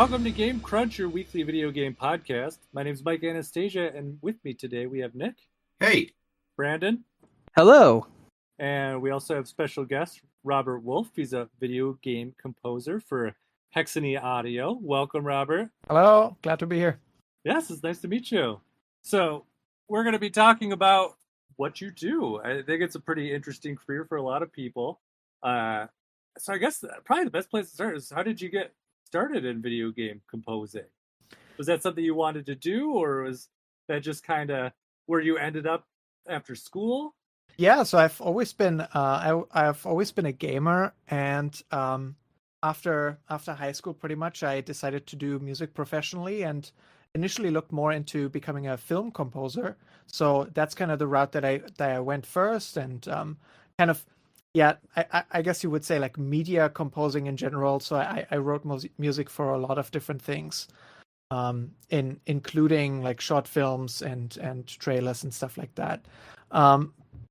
Welcome to Game Crunch, your weekly video game podcast. My name is Mike Anastasia, and with me today we have Nick. Hey. Brandon. Hello. And we also have special guest, Robert Wolf. He's a video game composer for Hexany Audio. Welcome, Robert. Hello. Glad to be here. Yes, it's nice to meet you. So we're going to be talking about what you do. I think it's a pretty interesting career for a lot of people. So I guess probably the best place to start is, how did you get started in video game composing? Was that something you wanted to do, or was that just kind of where you ended up after school? Yeah, so I've always been I've always been a gamer, and after high school, pretty much, I decided to do music professionally, and initially looked more into becoming a film composer. So that's kind of the route that I went first, and kind of. Yeah, I guess you would say like media composing in general. So I wrote music for a lot of different things, including like short films and trailers and stuff like that.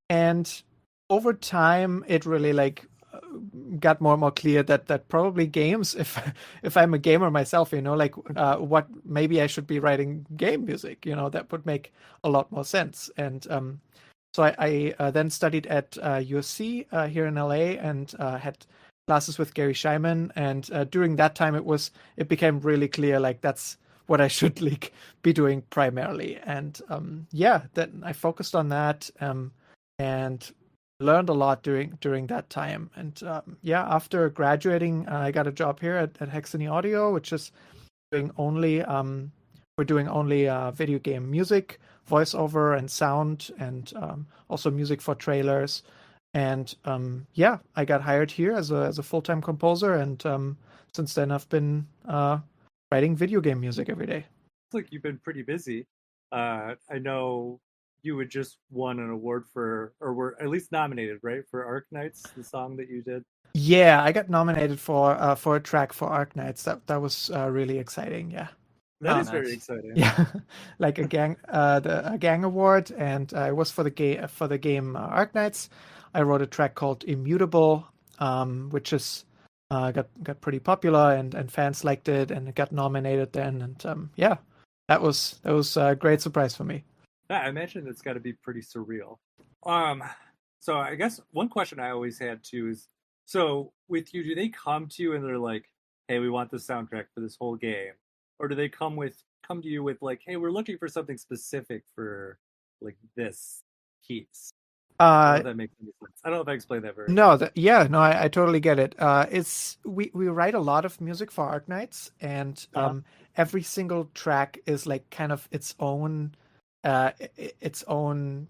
And over time, it really got more and more clear that probably games, if I'm a gamer myself, what maybe I should be writing game music. That would make a lot more sense. And so I then studied at USC here in LA, and had classes with Gary Scheiman. And during that time, it became really clear that's what I should be doing primarily. And then I focused on that and learned a lot during that time. And after graduating, I got a job here at Hexany Audio, which is doing only we're doing only video game music, voiceover and sound, and also music for trailers. And I got hired here as a full-time composer, and since then I've been writing video game music every day. Looks like you've been pretty busy. I know you had just won an award or were at least nominated, right, for Arknights, the song that you did. Yeah, I got nominated for a track for Arknights. That was really exciting. Yeah. That is very exciting. Yeah, like a gang award, and I was for the game Arknights. I wrote a track called Immutable, which is got pretty popular, and fans liked it, and it got nominated then. And that was a great surprise for me. Yeah, I imagine it's got to be pretty surreal. So I guess one question I always had too is, so with you, do they come to you and they're like, "Hey, we want the soundtrack for this whole game," or do they come to you with like, "Hey, we're looking for something specific for like this piece"? I don't know if that makes any sense. I don't know if I explained that very well. I totally get it. We write a lot of music for Arknights, and every single track is like kind of its own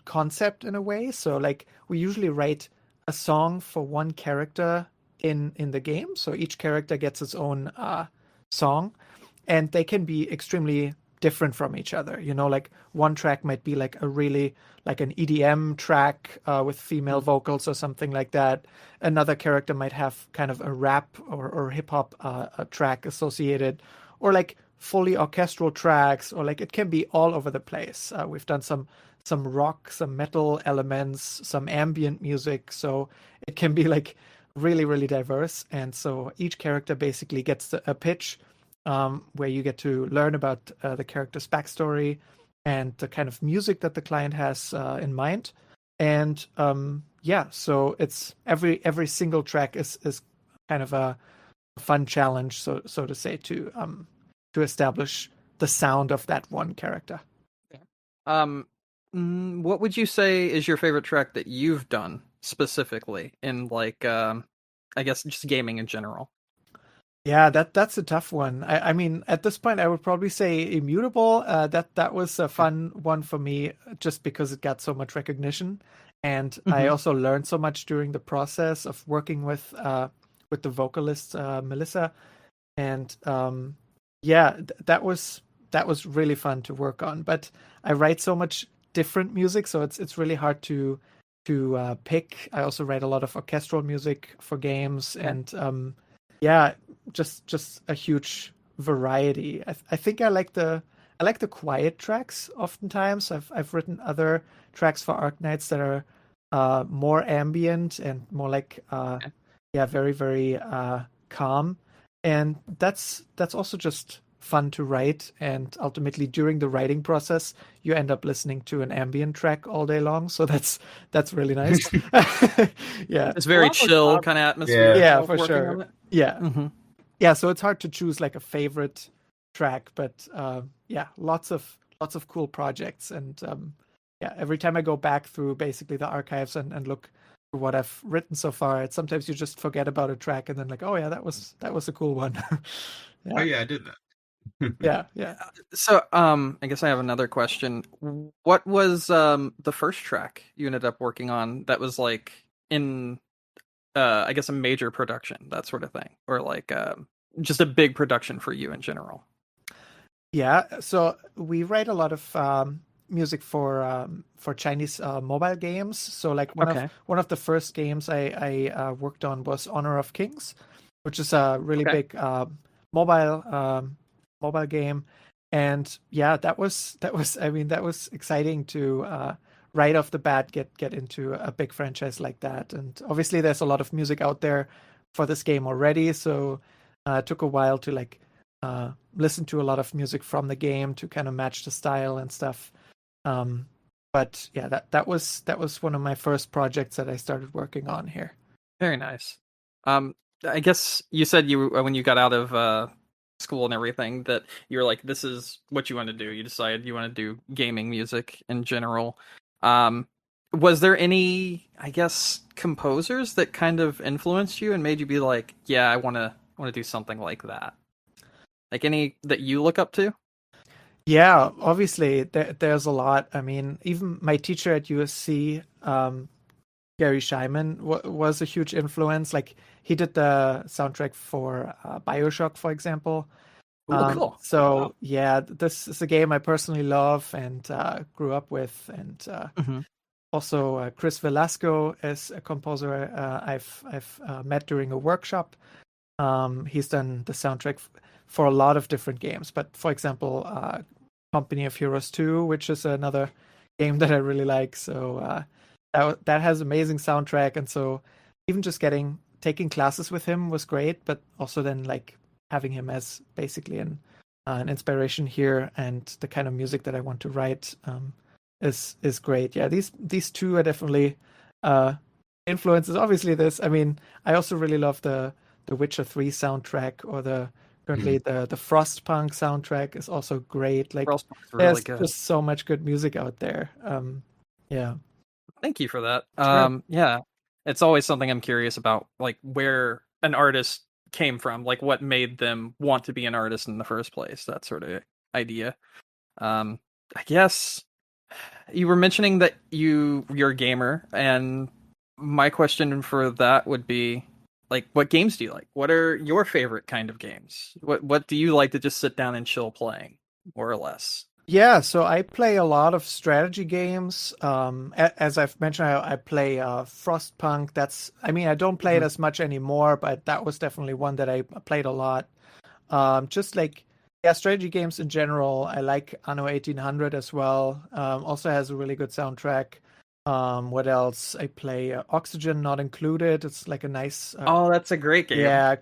concept in a way. So like we usually write a song for one character in the game. So each character gets its own song, and they can be extremely different from each other. Like one track might be like a really like an EDM track with female vocals or something like that. Another character might have kind of a rap or hip hop track associated, or like fully orchestral tracks, or like it can be all over the place. We've done some rock, some metal elements, some ambient music. So it can be like really, really diverse. And so each character basically gets a pitch where you get to learn about the character's backstory and the kind of music that the client has in mind. And so it's every single track is kind of a fun challenge, so to say, to establish the sound of that one character. What would you say is your favorite track that you've done specifically in like I guess just gaming in general? Yeah, that's a tough one. I mean, at this point, I would probably say Immutable. That was a fun one for me, just because it got so much recognition, and I also learned so much during the process of working with the vocalist Melissa, and that was really fun to work on. But I write so much different music, so it's really hard to pick. I also write a lot of orchestral music for games, and just a huge variety. I think I like the quiet tracks oftentimes. I've written other tracks for Arknights that are more ambient and more like very, very calm. and that's also just fun to write. And ultimately, during the writing process, you end up listening to an ambient track all day long. So that's really nice. Yeah, It's very lot more chill calm. kind of atmosphere. yeah, while for working sure. on it. Yeah, Mm-hmm. yeah. So it's hard to choose like a favorite track, but yeah, lots of cool projects. And yeah, every time I go back through basically the archives and look through what I've written so far, it's sometimes you just forget about a track and then like, oh yeah, that was a cool one. Oh Yeah, yeah, I did that. yeah. So, I guess I have another question. What was the first track you ended up working on that was like in I guess a major production, that sort of thing, or like just a big production for you in general? Yeah, so we write a lot of music for Chinese mobile games. So like Okay. one of the first games I worked on was Honor of Kings, which is a really Okay. big mobile mobile game. And yeah, that was I mean that was exciting to right off the bat get into a big franchise like that. And obviously there's a lot of music out there for this game already, so it took a while to like listen to a lot of music from the game to kind of match the style and stuff. Um, but yeah, that was one of my first projects that I started working on here. Very nice. I guess you said you when you got out of school and everything that you were like, this is what you want to do. You decided you want to do gaming music in general. Um, was there any, I guess, composers that kind of influenced you and made you be like, yeah, I want to do something like that? Like any that you look up to? Yeah, obviously there's a lot. I mean, even my teacher at USC, Gary Scheiman, was a huge influence. Like he did the soundtrack for BioShock, for example. Oh, cool. Wow. So yeah, this is a game I personally love and grew up with. And Hmm. also Chris Velasco is a composer I've met during a workshop. He's done the soundtrack for a lot of different games, but for example, Company of Heroes 2, which is another game that I really like. So that has amazing soundtrack, and so even just taking classes with him was great, but also then like having him as basically an inspiration here and the kind of music that I want to write is great. Yeah, these two are definitely uh, influences. Obviously, this. I mean, I also really love the Witcher 3 soundtrack or currently the Frostpunk soundtrack is also great. Like Frostpunk's really there's good. just so much good music out there. Yeah. Thank you for that. Sure. Yeah, it's always something I'm curious about, like where an artist came from, like what made them want to be an artist in the first place, that sort of idea. Um, I guess you were mentioning that you're a gamer, and my question for that would be, like, what games do you like? What are your favorite kind of games? What do you like to just sit down and chill playing, more or less? Yeah, so I play a lot of strategy games. As I've mentioned, I play Frostpunk. I mean, I don't play it Mhm. as much anymore, but that was definitely one that I played a lot. Just like, yeah, strategy games in general. I like Anno 1800 as well. Also has a really good soundtrack. What else? I play Oxygen Not Included. It's like a nice, Oh, that's a great game. yeah,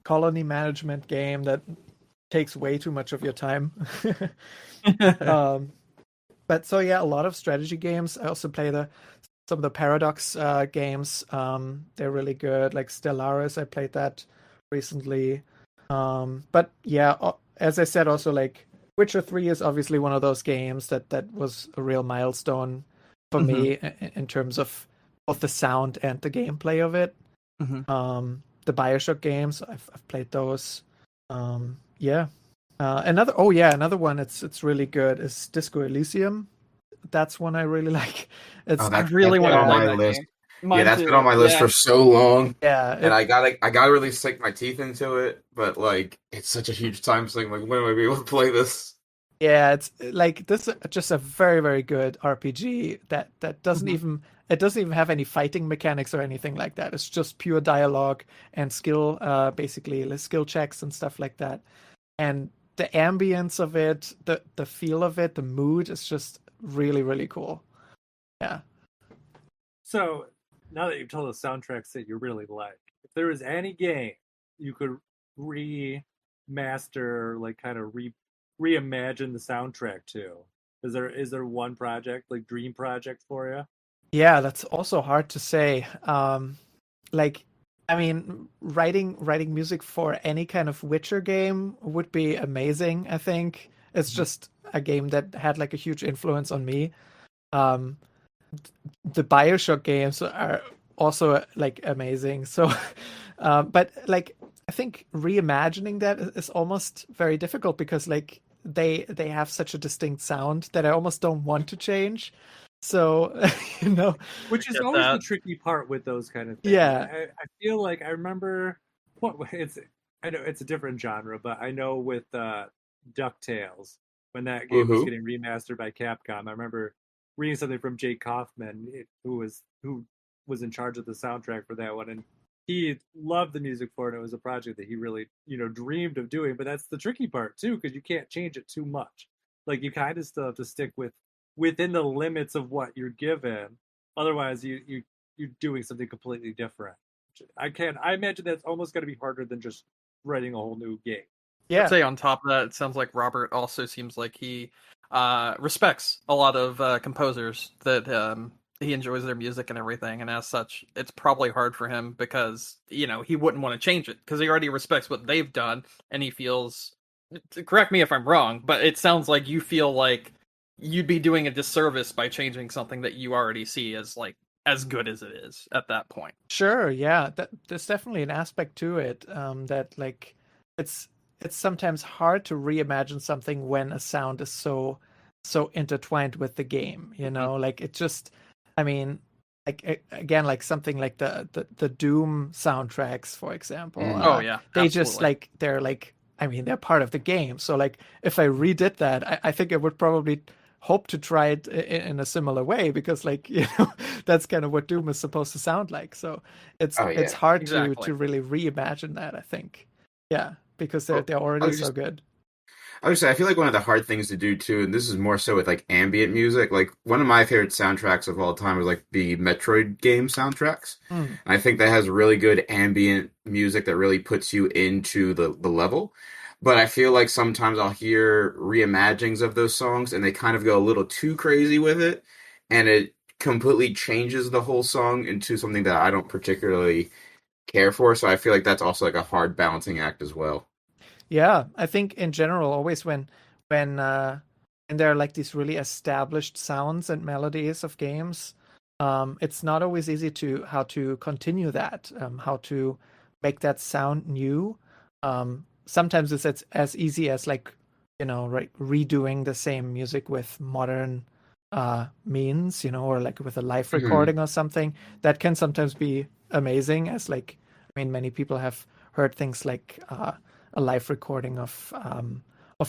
colony management game that takes way too much of your time. Um, but so yeah, a lot of strategy games. I also play some of the Paradox games. They're really good. Like Stellaris, I played that recently. But yeah, as I said, also like Witcher 3 is obviously one of those games that was a real milestone for Mhm, me in terms of both the sound and the gameplay of it. mhm. The BioShock games, I've played those. Yeah. Another one it's really good is Disco Elysium. That's one I really like. Oh, It's I that's really been want to on play my that list. game. Yeah, Mine that's been on too. my list Yeah. for so long, yeah, and I gotta really sink my teeth into it. But like, it's such a huge time thing. Like, when am I be able to play this? yeah, it's like this is just a very, very good RPG that doesn't Mhm. even it doesn't even have any fighting mechanics or anything like that. It's just pure dialogue and skill, basically skill checks and stuff like that. And the ambience of it, the feel of it, the mood is just really, really cool. Yeah. So now that you've told us soundtracks that you really like, if there was any game you could remaster, like kind of reimagine the soundtrack to? Is there one project, like dream project for you? Yeah, that's also hard to say. Like, I mean, writing music for any kind of Witcher game would be amazing, I think. It's just a game that had like a huge influence on me. Um, the BioShock games are also like amazing. So, but like I think reimagining that is almost very difficult because like they have such a distinct sound that I almost don't want to change. So, you know, Which is Get always the that. tricky part with those kind of things. yeah, I feel like I remember what it's. I know it's a different genre, but I know with DuckTales when that game was Woohoo. getting remastered by Capcom, I remember reading something from Jake Kaufman, who was in charge of the soundtrack for that one, and he loved the music for it. It was a project that he really dreamed of doing. But that's the tricky part too, because you can't change it too much. Like you kind of still have to stick within the limits of what you're given. Otherwise, you're doing something completely different. I imagine that's almost going to be harder than just writing a whole new game. I'd yeah, say on top of that, it sounds like Robert also seems like he respects a lot of composers that he enjoys their music and everything, and as such, it's probably hard for him because he wouldn't want to change it because he already respects what they've done, and he feels. Correct me if I'm wrong, but it sounds like you feel like you'd be doing a disservice by changing something that you already see as like as good as it is at that point. sure, yeah. There's definitely an aspect to it that like it's it's sometimes hard to reimagine something when a sound is so intertwined with the game. You Mhm. know, like it just, I mean, like again, like something like the Doom soundtracks, for example. Mm. Oh yeah, They just absolutely. like they're like, I mean, they're part of the game. So like, if I redid that, I think I would probably hope to try it in a similar way because like that's kind of what Doom is supposed to sound like. So Oh it's yeah. hard Exactly. to really reimagine that, I think. Yeah, because Oh, they're I already was so just good. I would say I feel like one of the hard things to do too, and this is more so with like ambient music. Like one of my favorite soundtracks of all time was like the Metroid game soundtracks. Mm. And I think that has really good ambient music that really puts you into the level. But I feel like sometimes I'll hear reimaginings of those songs and they kind of go a little too crazy with it, and it completely changes the whole song into something that I don't particularly care for. So I feel like that's also like a hard balancing act as well. Yeah, I think in general, always when when there are like these really established sounds and melodies of games, it's not always easy to how to continue that, how to make that sound new. Sometimes it's as easy as like, right, redoing the same music with modern means, or like with a live Hmm. recording or something. That can sometimes be amazing, as like, I mean, many people have heard things like a live recording of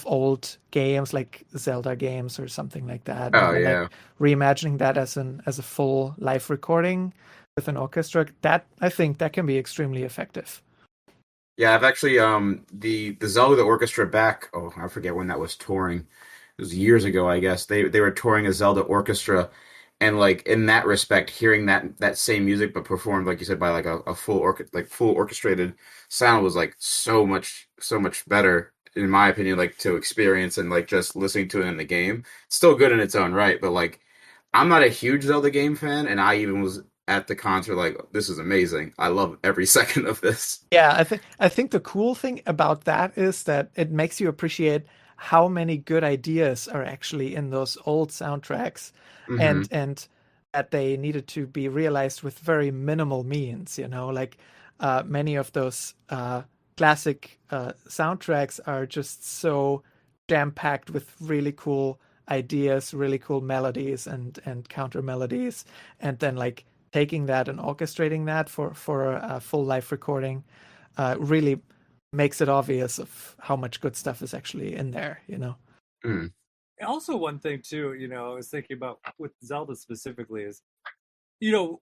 old games like Zelda games or something like that, and Oh then like yeah. reimagining that as a full live recording with an orchestra. That I think that can be extremely effective. Yeah, I've actually the Zelda Orchestra back. Oh, I forget when that was touring. It was years ago, I guess. They were touring a Zelda orchestra, and like in that respect, hearing that same music but performed like you said by like a full orchestrated sound was like so much better in my opinion. Like to experience and like just listening to it in the game. Still good in its own right, but like I'm not a huge Zelda game fan, and I even was at the concert like this is amazing. I love every second of this. Yeah, I think the cool thing about that is that it makes you appreciate how many good ideas are actually in those old soundtracks, and Hmm. and that they needed to be realized with very minimal means. Like many of those classic soundtracks are just so jam-packed with really cool ideas, really cool melodies and counter melodies, and then like taking that and orchestrating that for a full live recording really makes it obvious of how much good stuff is actually in there. Mm. Also, one thing too, I was thinking about with Zelda specifically is,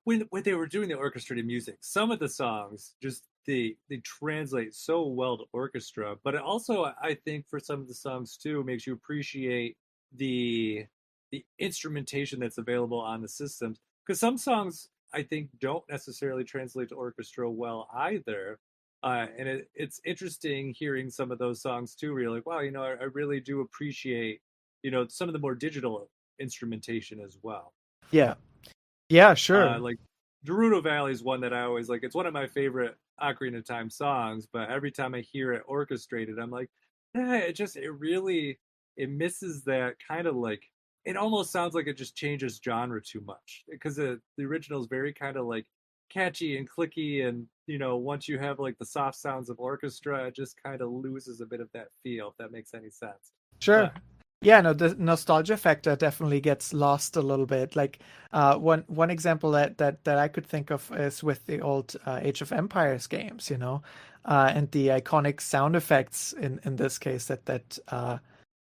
when they were doing the orchestrated music, some of the songs just they translate so well to orchestra, but it also I think for some of the songs too makes you appreciate the the instrumentation that's available on the systems, because some songs I think don't necessarily translate to orchestra well either. And it's interesting hearing some of those songs too, where you're like, wow, I really do appreciate, some of the more digital instrumentation as well. Yeah, sure. Like Gerudo Valley is one that I always like. It's one of my favorite Ocarina of Time songs, but every time I hear it orchestrated, I'm like, it misses that kind of like, it almost sounds like it just changes genre too much because the original is very kind of like catchy and clicky, and once you have like the soft sounds of orchestra, it just kind of loses a bit of that feel, if that makes any sense. Sure. But Yeah, no, the nostalgia factor definitely gets lost a little bit. Like one example that I could think of is with the old Age of Empires games, and the iconic sound effects in this case that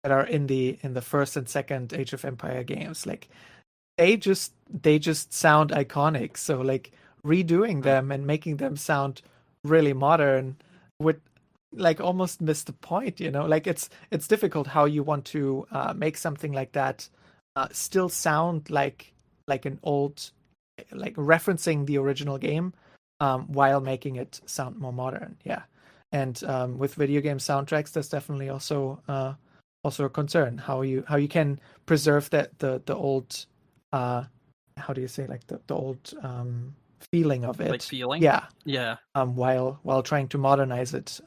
are in the first and second Age of Empire games. Like they just sound iconic. So like redoing them and making them sound really modern would like almost miss the point, like it's difficult how you want to make something like that still sound like an old, like referencing the original game while making it sound more modern. Yeah. And with video game soundtracks, that's definitely also a concern, how you can preserve the old how do you say, like the old feeling of it, Like feeling? yeah, Yeah. while trying to modernize it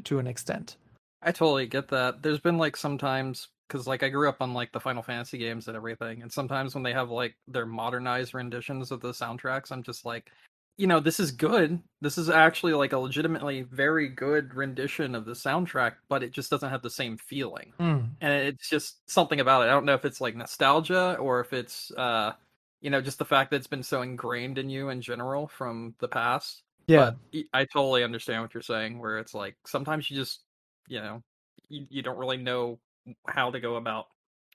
to an extent. I totally get that. There's been like sometimes, because like I grew up on like the Final Fantasy games and everything, and sometimes when they have like their modernized renditions of the soundtracks, I'm just like, this is good. This is actually like a legitimately very good rendition of the soundtrack, but it just doesn't have the same feeling. And it's just something about it. I don't know if it's like nostalgia or if it's just the fact that it's been so ingrained in you in general from the past. Yeah. But I totally understand what you're saying, where it's like sometimes you just, you don't really know how to go about,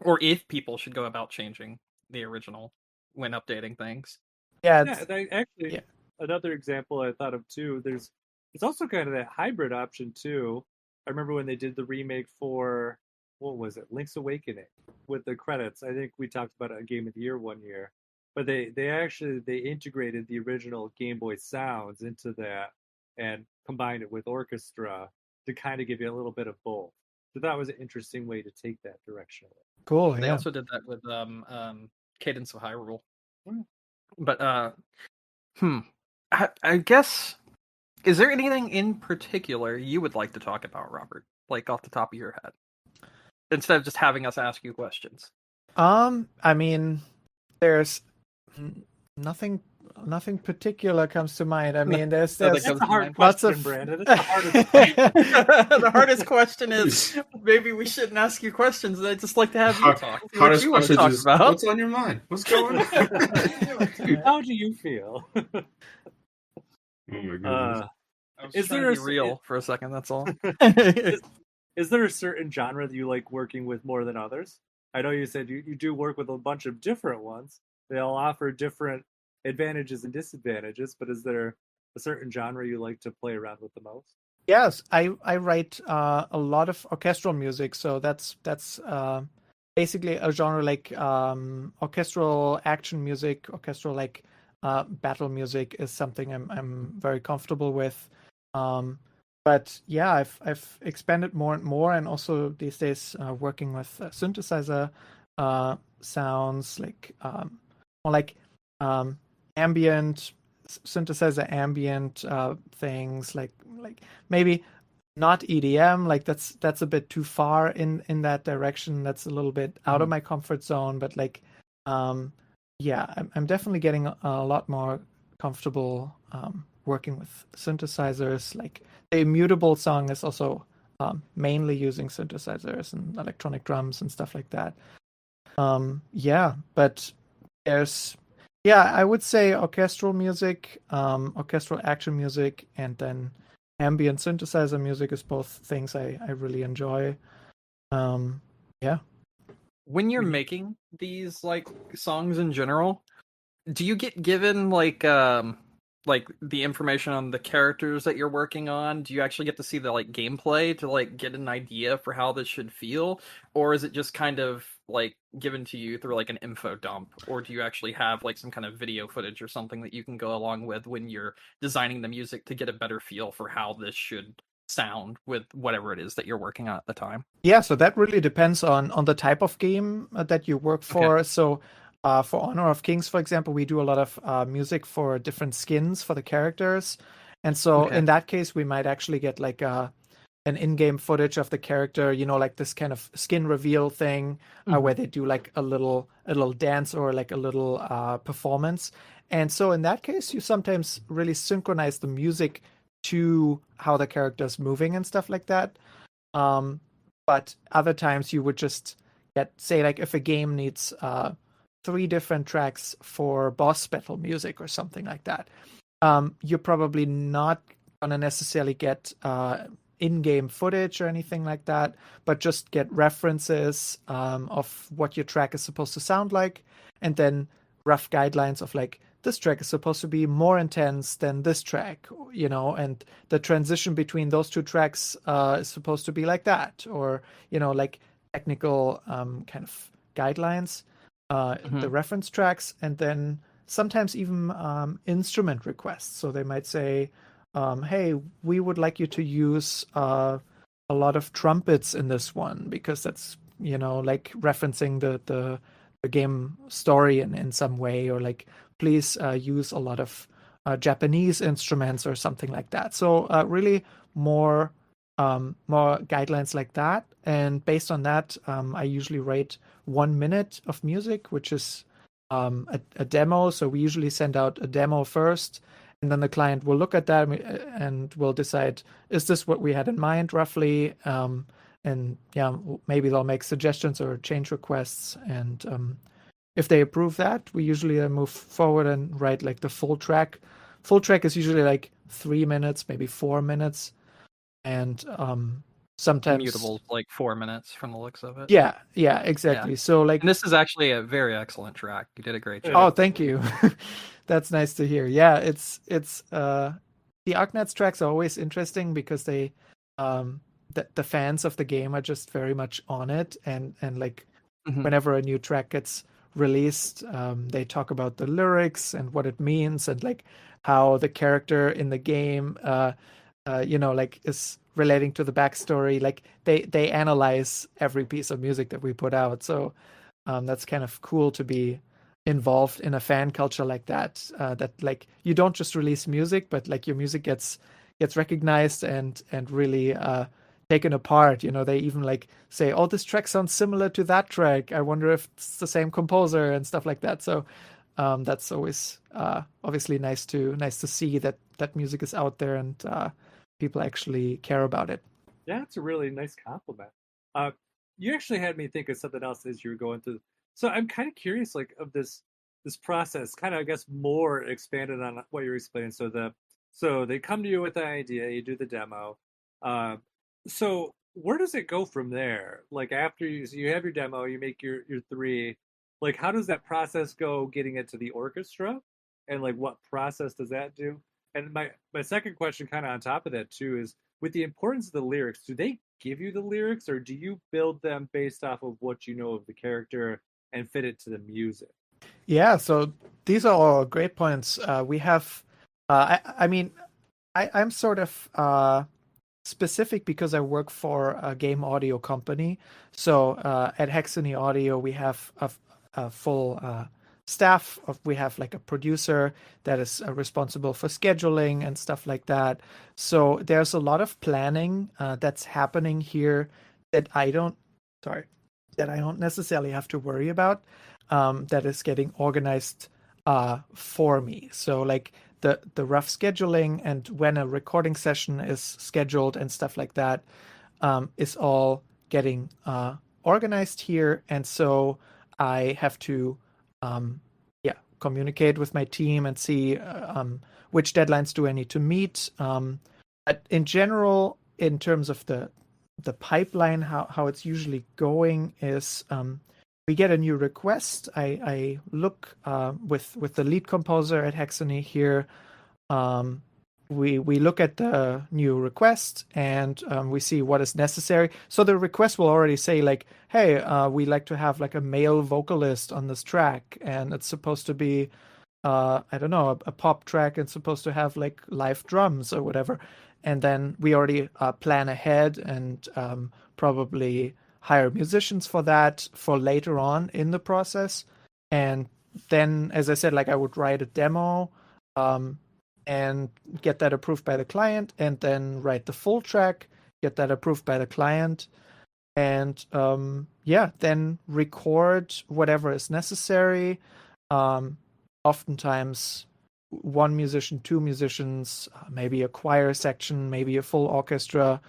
or if people should go about changing the original when updating things. Yeah, actually, another example I thought of too, it's also kind of that hybrid option too. I remember when they did the remake for, what was it, Link's Awakening, with the credits. I think we talked about it on Game of the Year one year. But they integrated the original Game Boy sounds into that and combined it with orchestra to kind of give you a little bit of both. So that was an interesting way to take that direction. cool. They Yeah. also did that with Cadence of Hyrule. But I guess, is there anything in particular you would like to talk about, Robert? Like off the top of your head, instead of just having us ask you questions. I mean, there's nothing particular comes to mind. I mean, there's That's a hard lots question, of Brandon. It's the hardest question. The hardest question is maybe we shouldn't ask you questions. I'd just like to have you talk. Hardest what you question want to is, talk about. what's on your mind? What's going on? How do you feel? Oh my goodness. I was Is trying there to be real for a second? That's all. Is there a certain genre that you like working with more than others? I know you said you do work with a bunch of different ones. They all offer different advantages and disadvantages, but is there a certain genre you like to play around with the most? Yes, I write a lot of orchestral music, so that's basically a genre like orchestral action music, orchestral like battle music is something I'm very comfortable with. But yeah, I've expanded more and more, and also these days working with synthesizer sounds like more like ambient synthesizer ambient things like maybe not EDM, like that's a bit too far in that direction. That's a little bit out of my comfort zone, but like yeah, I'm definitely getting a lot more comfortable working with synthesizers. Like the Immutable song is also mainly using synthesizers and electronic drums and stuff like that. Yeah, but I would say orchestral music, orchestral action music, and then ambient synthesizer music is both things I really enjoy. Yeah. When you're making these like songs in general, do you get given like like the information on the characters that you're working on? Do you actually get to see the like gameplay to like get an idea for how this should feel, or is it just kind of like given to you through like an info dump, or do you actually have like some kind of video footage or something that you can go along with when you're designing the music to get a better feel for how this should sound with whatever it is that you're working on at the time? Yeah, so that really depends on the type of game that you work for. So for Honor of Kings, for example, we do a lot of music for different skins for the characters. And so in that case, we might actually get like an in-game footage of the character, like this kind of skin reveal thing where they do like a little dance or like a little performance. And so in that case, you sometimes really synchronize the music to how the character's moving and stuff like that. But other times you would just say like if a game needs 3 different tracks for boss battle music or something like that, you're probably not gonna necessarily get in-game footage or anything like that, but just get references of what your track is supposed to sound like, and then rough guidelines of like, this track is supposed to be more intense than this track, and the transition between those 2 tracks is supposed to be like that, or, like technical kind of guidelines, the reference tracks, and then sometimes even instrument requests. So they might say, hey, we would like you to use a lot of trumpets in this one because that's, like referencing the game story in some way, or like, please use a lot of Japanese instruments or something like that. So really more guidelines like that. And based on that, I usually rate 1 minute of music, which is a demo. So we usually send out a demo first, and then the client will look at that and will decide, is this what we had in mind roughly? And yeah, maybe they'll make suggestions or change requests. And if they approve that, we usually move forward and write like the full track. Full track is usually like 3 minutes, maybe 4 minutes. And sometimes Mutable like 4 minutes from the looks of it. Yeah, exactly. Yeah. So like, And this is actually a very excellent track. You did a great job. oh, thank you. That's nice to hear. Yeah, it's the Arknets tracks are always interesting because they the fans of the game are just very much on it, and like whenever a new track gets released, they talk about the lyrics and what it means, and like how the character in the game like is relating to the backstory. Like they analyze every piece of music that we put out. So that's kind of cool to be involved in a fan culture like that, that like you don't just release music, but like your music gets recognized and really taken apart. They even like say, oh, this track sounds similar to that track, I wonder if it's the same composer and stuff like that. So that's always obviously nice to see that music is out there and people actually care about it. Yeah, it's a really nice compliment. You actually had me think of something else as you were going through. So I'm kind of curious, like, of this process, kind of, I guess, more expanded on what you're explaining. So they come to you with the idea, you do the demo. So where does it go from there? Like after you have your demo, you make your 3. Like, how does that process go, getting it to the orchestra, and like what process does that do? And my second question, kind of on top of that too, is with the importance of the lyrics. Do they give you the lyrics, or do you build them based off of what you know of the character and fit it to the music? Yeah, so these are all great points. We have, I'm sort of specific because I work for a game audio company. So at Hexany Audio, we have a full staff. We have like a producer that is responsible for scheduling and stuff like that. So there's a lot of planning that's happening here that I don't necessarily have to worry about. That is getting organized for me. So like the rough scheduling and when a recording session is scheduled and stuff like that is all getting organized here. And so I have to communicate with my team and see which deadlines do I need to meet. But in general, in terms of the pipeline, how it's usually going is we get a new request. I look with the lead composer at Hexany here we look at the new request and we see what is necessary. So the request will already say like, hey, we like to have like a male vocalist on this track, and it's supposed to be I don't know, a pop track, and supposed to have like live drums or whatever. And then we already plan ahead and probably hire musicians for that for later on in the process. And then, as I said, like I would write a demo and get that approved by the client, and then write the full track, get that approved by the client, and then record whatever is necessary. Oftentimes one musician, two musicians, maybe a choir section, maybe a full orchestra,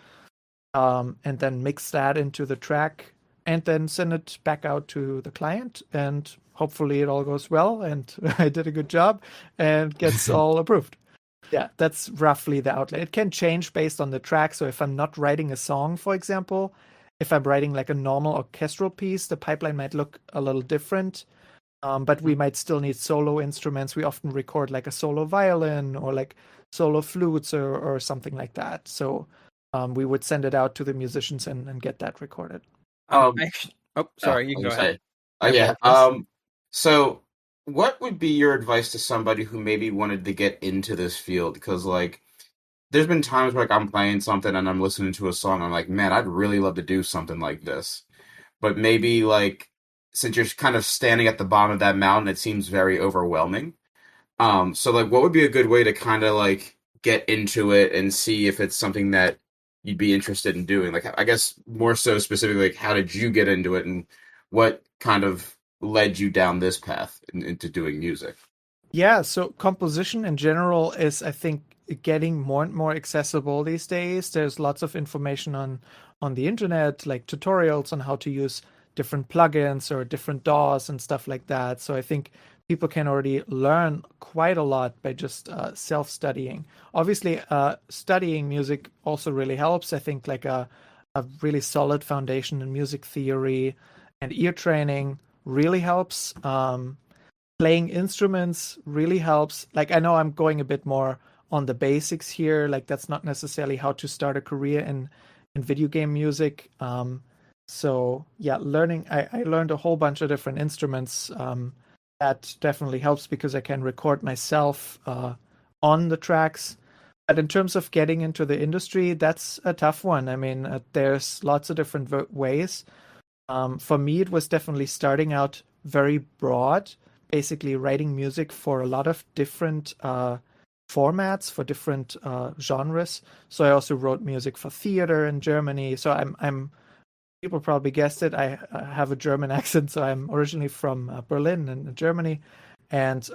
and then mix that into the track and then send it back out to the client, and hopefully it all goes well and I did a good job and gets all approved. Yeah, that's roughly the outlay. It can change based on the track. So if I'm not writing a song, for example, if I'm writing like a normal orchestral piece, the pipeline might look a little different. But we might still need solo instruments. We often record like a solo violin or like solo flutes or something like that. So we would send it out to the musicians and get that recorded. Sorry, you can go ahead. So what would be your advice to somebody who maybe wanted to get into this field? Because like there's been times where like I'm playing something and I'm listening to a song, I'm like, man, I'd really love to do something like this. But maybe like since you're kind of standing at the bottom of that mountain, it seems very overwhelming. So like what would be a good way to kind of like get into it and see if it's something that you'd be interested in doing? Like I guess more so specifically, like how did you get into it and what kind of led you down this path into doing music? Yeah, so composition in general is, I think, getting more and more accessible these days. There's lots of information on the internet, like tutorials on how to use different plugins or different DAWs and stuff like that. So I think people can already learn quite a lot by just self-studying. Obviously, studying music also really helps. I think like a really solid foundation in music theory and ear training really helps. Playing instruments really helps. Like I know I'm going a bit more on the basics here. Like that's not necessarily how to start a career in video game music. So yeah, I learned a whole bunch of different instruments. That definitely helps because I can record myself on the tracks. But in terms of getting into the industry, that's a tough one. I mean, there's lots of different ways. For me, it was definitely starting out very broad, basically writing music for a lot of different formats, for different genres. So I also wrote music for theater in Germany. So I'm people probably guessed it. I have a German accent, so I'm originally from Berlin in Germany. And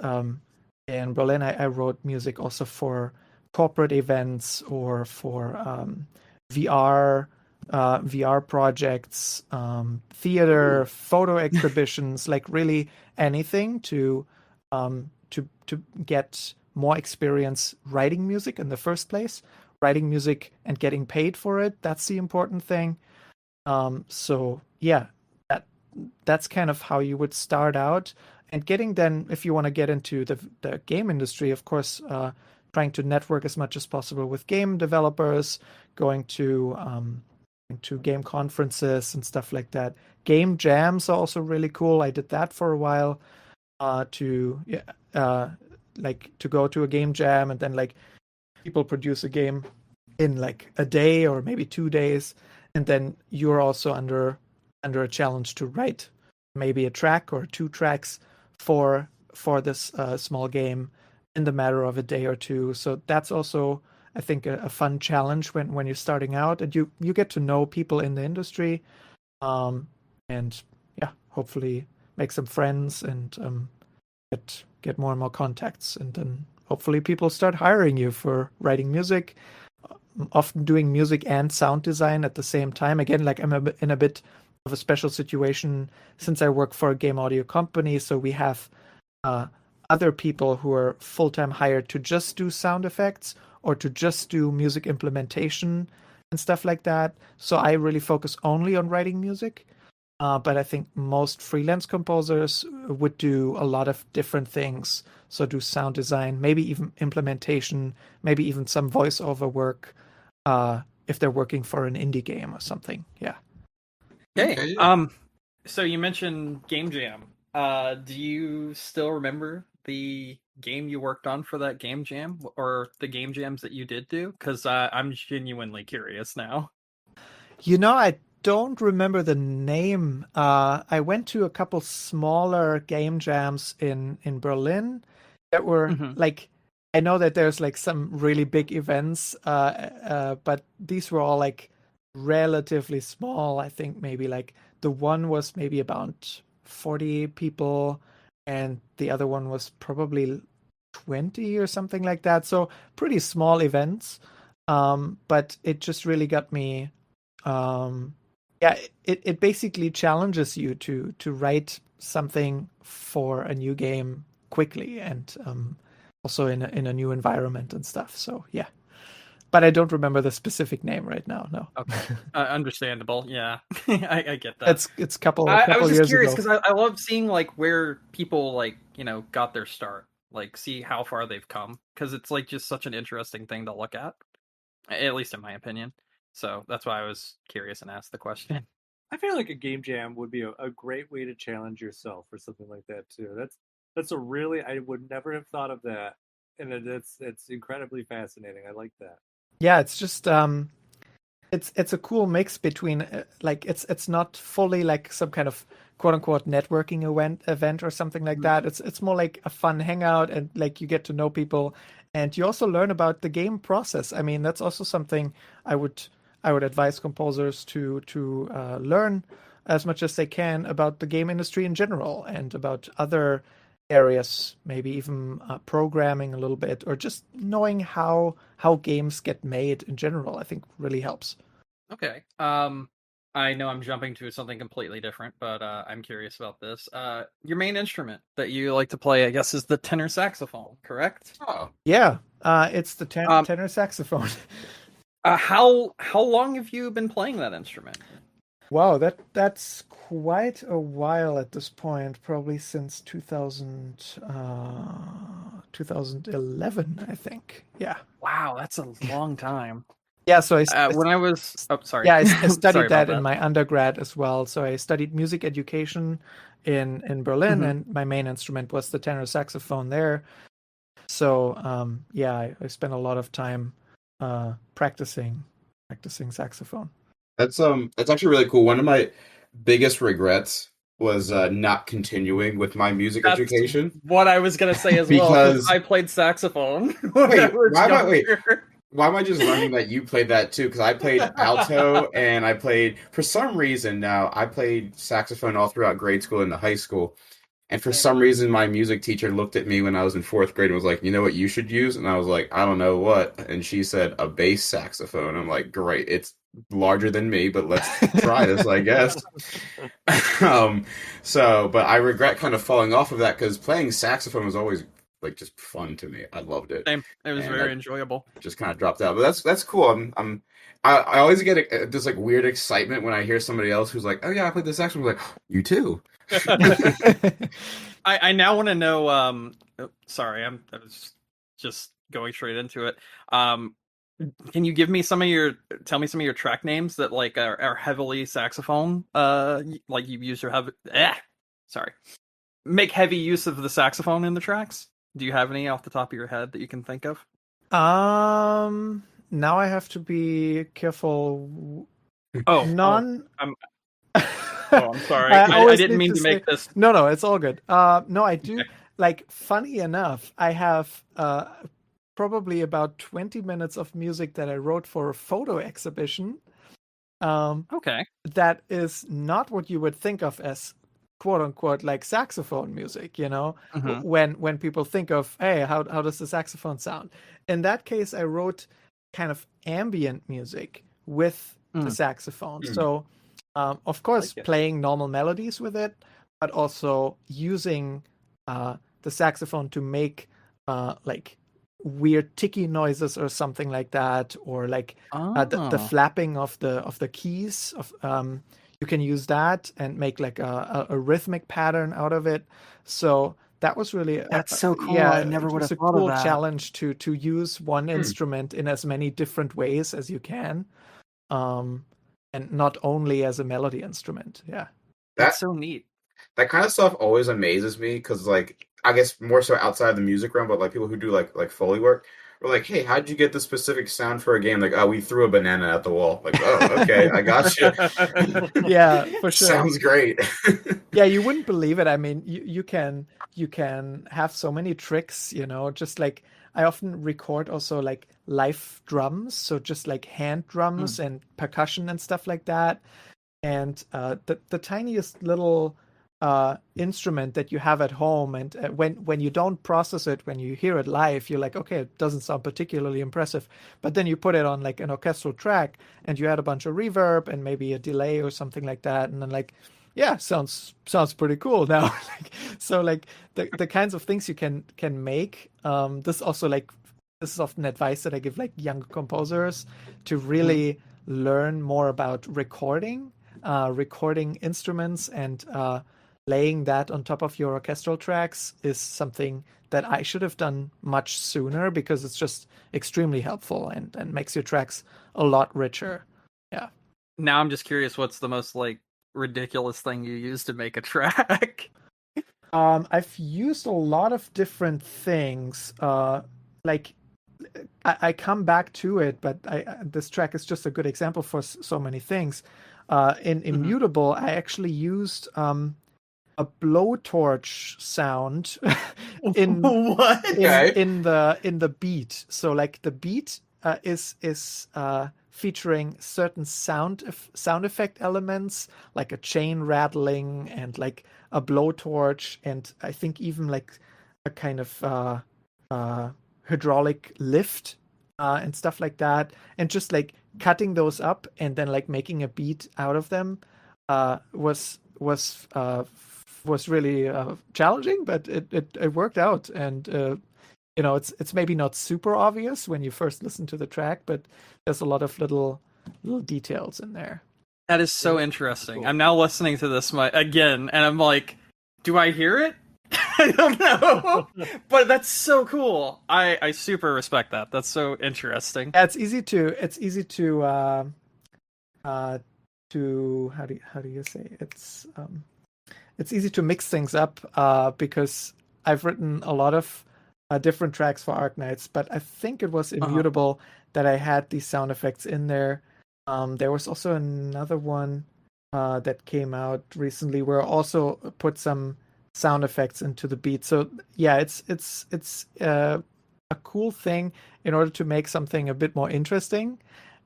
in Berlin, I wrote music also for corporate events or for VR projects, theater, photo exhibitions, like really anything to get more experience writing music in the first place. Writing music and getting paid for it, that's the important thing. So yeah, that's kind of how you would start out. And getting then, if you want to get into the game industry, of course, trying to network as much as possible with game developers, going to game conferences and stuff like that. Game jams are also really cool. I did that for a while, to go to a game jam and then like people produce a game in like a day or maybe 2 days. And then you're also under a challenge to write maybe a track or 2 tracks for this small game in the matter of a day or 2. So that's also, I think, a fun challenge when you're starting out, and you get to know people in the industry, and yeah, hopefully make some friends and get more and more contacts, and then hopefully people start hiring you for writing music. Often doing music and sound design at the same time. Again, like I'm in a bit of a special situation since I work for a game audio company. So we have other people who are full-time hired to just do sound effects or to just do music implementation and stuff like that. So I really focus only on writing music. but I think most freelance composers would do a lot of different things. So do sound design, maybe even implementation, maybe even some voiceover work, if they're working for an indie game or something. Yeah. Okay. So you mentioned Game Jam. Do you still remember the game you worked on for that Game Jam, or the Game Jams that you did do? Because I'm genuinely curious now. I don't remember the name. I went to a couple smaller game jams in Berlin that were like, I know that there's like some really big events, but these were all like relatively small. I think maybe like the one was maybe about 40 people, and the other one was probably 20 or something like that. So pretty small events. But it just really got me. It basically challenges you to write something for a new game quickly, and also in a new environment and stuff. So yeah, but I don't remember the specific name right now. No. Okay, understandable. Yeah, I get that. It's couple I was years just curious ago. because I love seeing like where people like got their start, like see how far they've come, because it's like just such an interesting thing to look at least in my opinion. So that's why I was curious and asked the question. I feel like a game jam would be a great way to challenge yourself or something like that too. That's a really, I would never have thought of that, and it's incredibly fascinating. I like that. Yeah, it's just it's a cool mix between like it's not fully like some kind of quote unquote networking event or something like that. It's more like a fun hangout, and like you get to know people, and you also learn about the game process. I mean, that's also something I would advise composers to learn as much as they can about the game industry in general, and about other areas, maybe even programming a little bit, or just knowing how games get made in general. I think really helps. Okay. I know I'm jumping to something completely different, but I'm curious about this. Your main instrument that you like to play, I guess, is the tenor saxophone, correct? Oh, Yeah, it's the tenor saxophone. How long have you been playing that instrument? Wow, that's quite a while at this point. Probably since 2011, I think. Yeah. Wow, that's a long time. Yeah, so when I was sorry. Yeah, I studied Sorry that about in my undergrad as well. So I studied music education in Berlin, and my main instrument was the tenor saxophone there. So yeah, I spent a lot of time practicing saxophone. that's actually really cool. One of my biggest regrets was not continuing with my music That's education. what I was gonna say as well. Because I played saxophone when I was younger. Why am I just learning that you played that too? Because I played alto, and I played, for some reason now, I played saxophone all throughout grade school and high school. And for some reason, my music teacher looked at me when I was in fourth grade and was like, "You know what you should use?" And I was like, "I don't know what." And she said, "A bass saxophone." I'm like, "Great, it's larger than me, but let's try this, I guess." But I regret kind of falling off of that, because playing saxophone was always like just fun to me. I loved it. Same. It was very enjoyable. Just kind of dropped out, but that's cool. I always get this like weird excitement when I hear somebody else who's like, "Oh yeah, I played the saxophone." I'm like, "You too." I now want to know. Sorry, I was just going straight into it. Can you tell me some of your track names that like are heavily saxophone? Like you use your make heavy use of the saxophone in the tracks. Do you have any off the top of your head that you can think of? Now I have to be careful. None. I'm sorry. I didn't mean to make this. No, it's all good. No, I do. Okay. Like, funny enough, I have probably about 20 minutes of music that I wrote for a photo exhibition. Okay. That is not what you would think of as quote unquote like saxophone music, when people think of, hey, how does the saxophone sound? In that case, I wrote kind of ambient music with the saxophone. So of course, playing normal melodies with it, but also using the saxophone to make like weird ticky noises or something like that, or like the flapping of the keys. you can use that and make like a rhythmic pattern out of it. So that was really That's so cool. yeah, I never it would was have a thought of cool that. challenge to use one instrument in as many different ways as you can, and not only as a melody instrument. Yeah, That's so neat. That kind of stuff always amazes me because, like, I guess more so outside the music realm, but like people who do like Foley work, we're like, hey, how'd you get this specific sound for a game? Like, oh, we threw a banana at the wall. Like, oh, okay, I got you. yeah, for sure. Sounds great. Yeah, you wouldn't believe it. I mean, you can have so many tricks, just like I often record also like live drums, so just like hand drums and percussion and stuff like that. And the tiniest little instrument that you have at home, and when you don't process it, when you hear it live, you're like, okay, it doesn't sound particularly impressive. But then you put it on like an orchestral track, and you add a bunch of reverb and maybe a delay or something like that, and then like, yeah, sounds pretty cool now. So like the kinds of things you can make. This is often advice that I give like younger composers to really learn more about recording instruments, and laying that on top of your orchestral tracks is something that I should have done much sooner, because it's just extremely helpful and makes your tracks a lot richer. Yeah. Now I'm just curious, what's the most like ridiculous thing you use to make a track? I've used a lot of different things. Like I come back to it, but this track is just a good example for so many things. In Immutable, I actually used a blowtorch sound in What? in the beat. So like the beat is featuring certain sound effect elements, like a chain rattling and like a blowtorch, and I think even like a kind of hydraulic lift and stuff like that, and just like cutting those up and then like making a beat out of them was really challenging, but it worked out. And it's maybe not super obvious when you first listen to the track, but there's a lot of little details in there. That is so interesting. Cool. I'm now listening to this again, and I'm like, do I hear it? I don't know, but that's so cool. I super respect that. That's so interesting. Yeah, it's easy to how do you say it's easy to mix things up because I've written a lot of different tracks for Arknights, but I think it was Immutable that I had these sound effects in there. There was also another one that came out recently where I also put some sound effects into the beat. So yeah, it's a cool thing in order to make something a bit more interesting,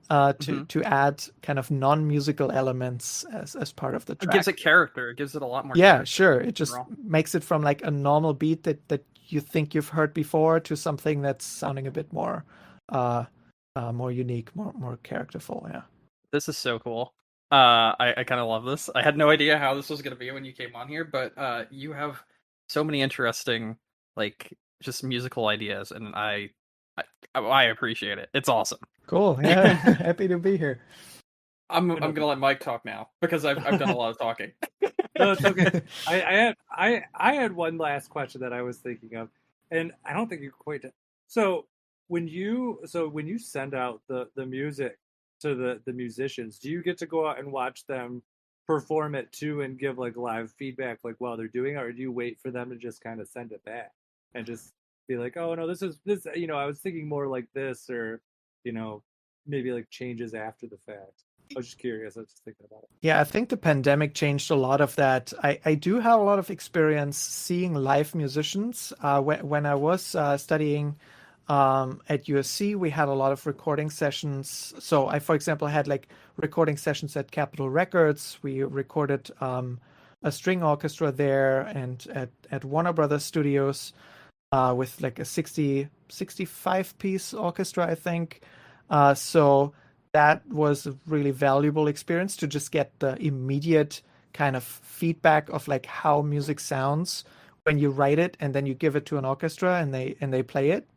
to add kind of non-musical elements as part of the track. It gives it character. It gives it a lot more. Yeah, sure. It just makes it from like a normal beat that you think you've heard before to something that's sounding a bit more more unique, more characterful. Yeah. This is so cool. I kind of love this. I had no idea how this was going to be when you came on here, but you have so many interesting, like, just musical ideas, and I appreciate it. It's awesome. Cool. Yeah, happy to be here. I'm gonna let Mike talk now because I've done a lot of talking. No, it's okay. I had one last question that I was thinking of, and I don't think you quite. So when you send out the music to the musicians, do you get to go out and watch them perform it too and give like live feedback like while they're doing it, or do you wait for them to just kind of send it back and just be like, oh no, this I was thinking more like this, or maybe like changes after the fact? I was just curious. I was just thinking about it. Yeah, I think the pandemic changed a lot of that. I do have a lot of experience seeing live musicians. When I was studying at USC, we had a lot of recording sessions. So I, for example, had like recording sessions at Capitol Records. We recorded a string orchestra there, and at Warner Brothers Studios with like a 65 piece orchestra, I think. So that was a really valuable experience to just get the immediate kind of feedback of like how music sounds when you write it and then you give it to an orchestra and they play it.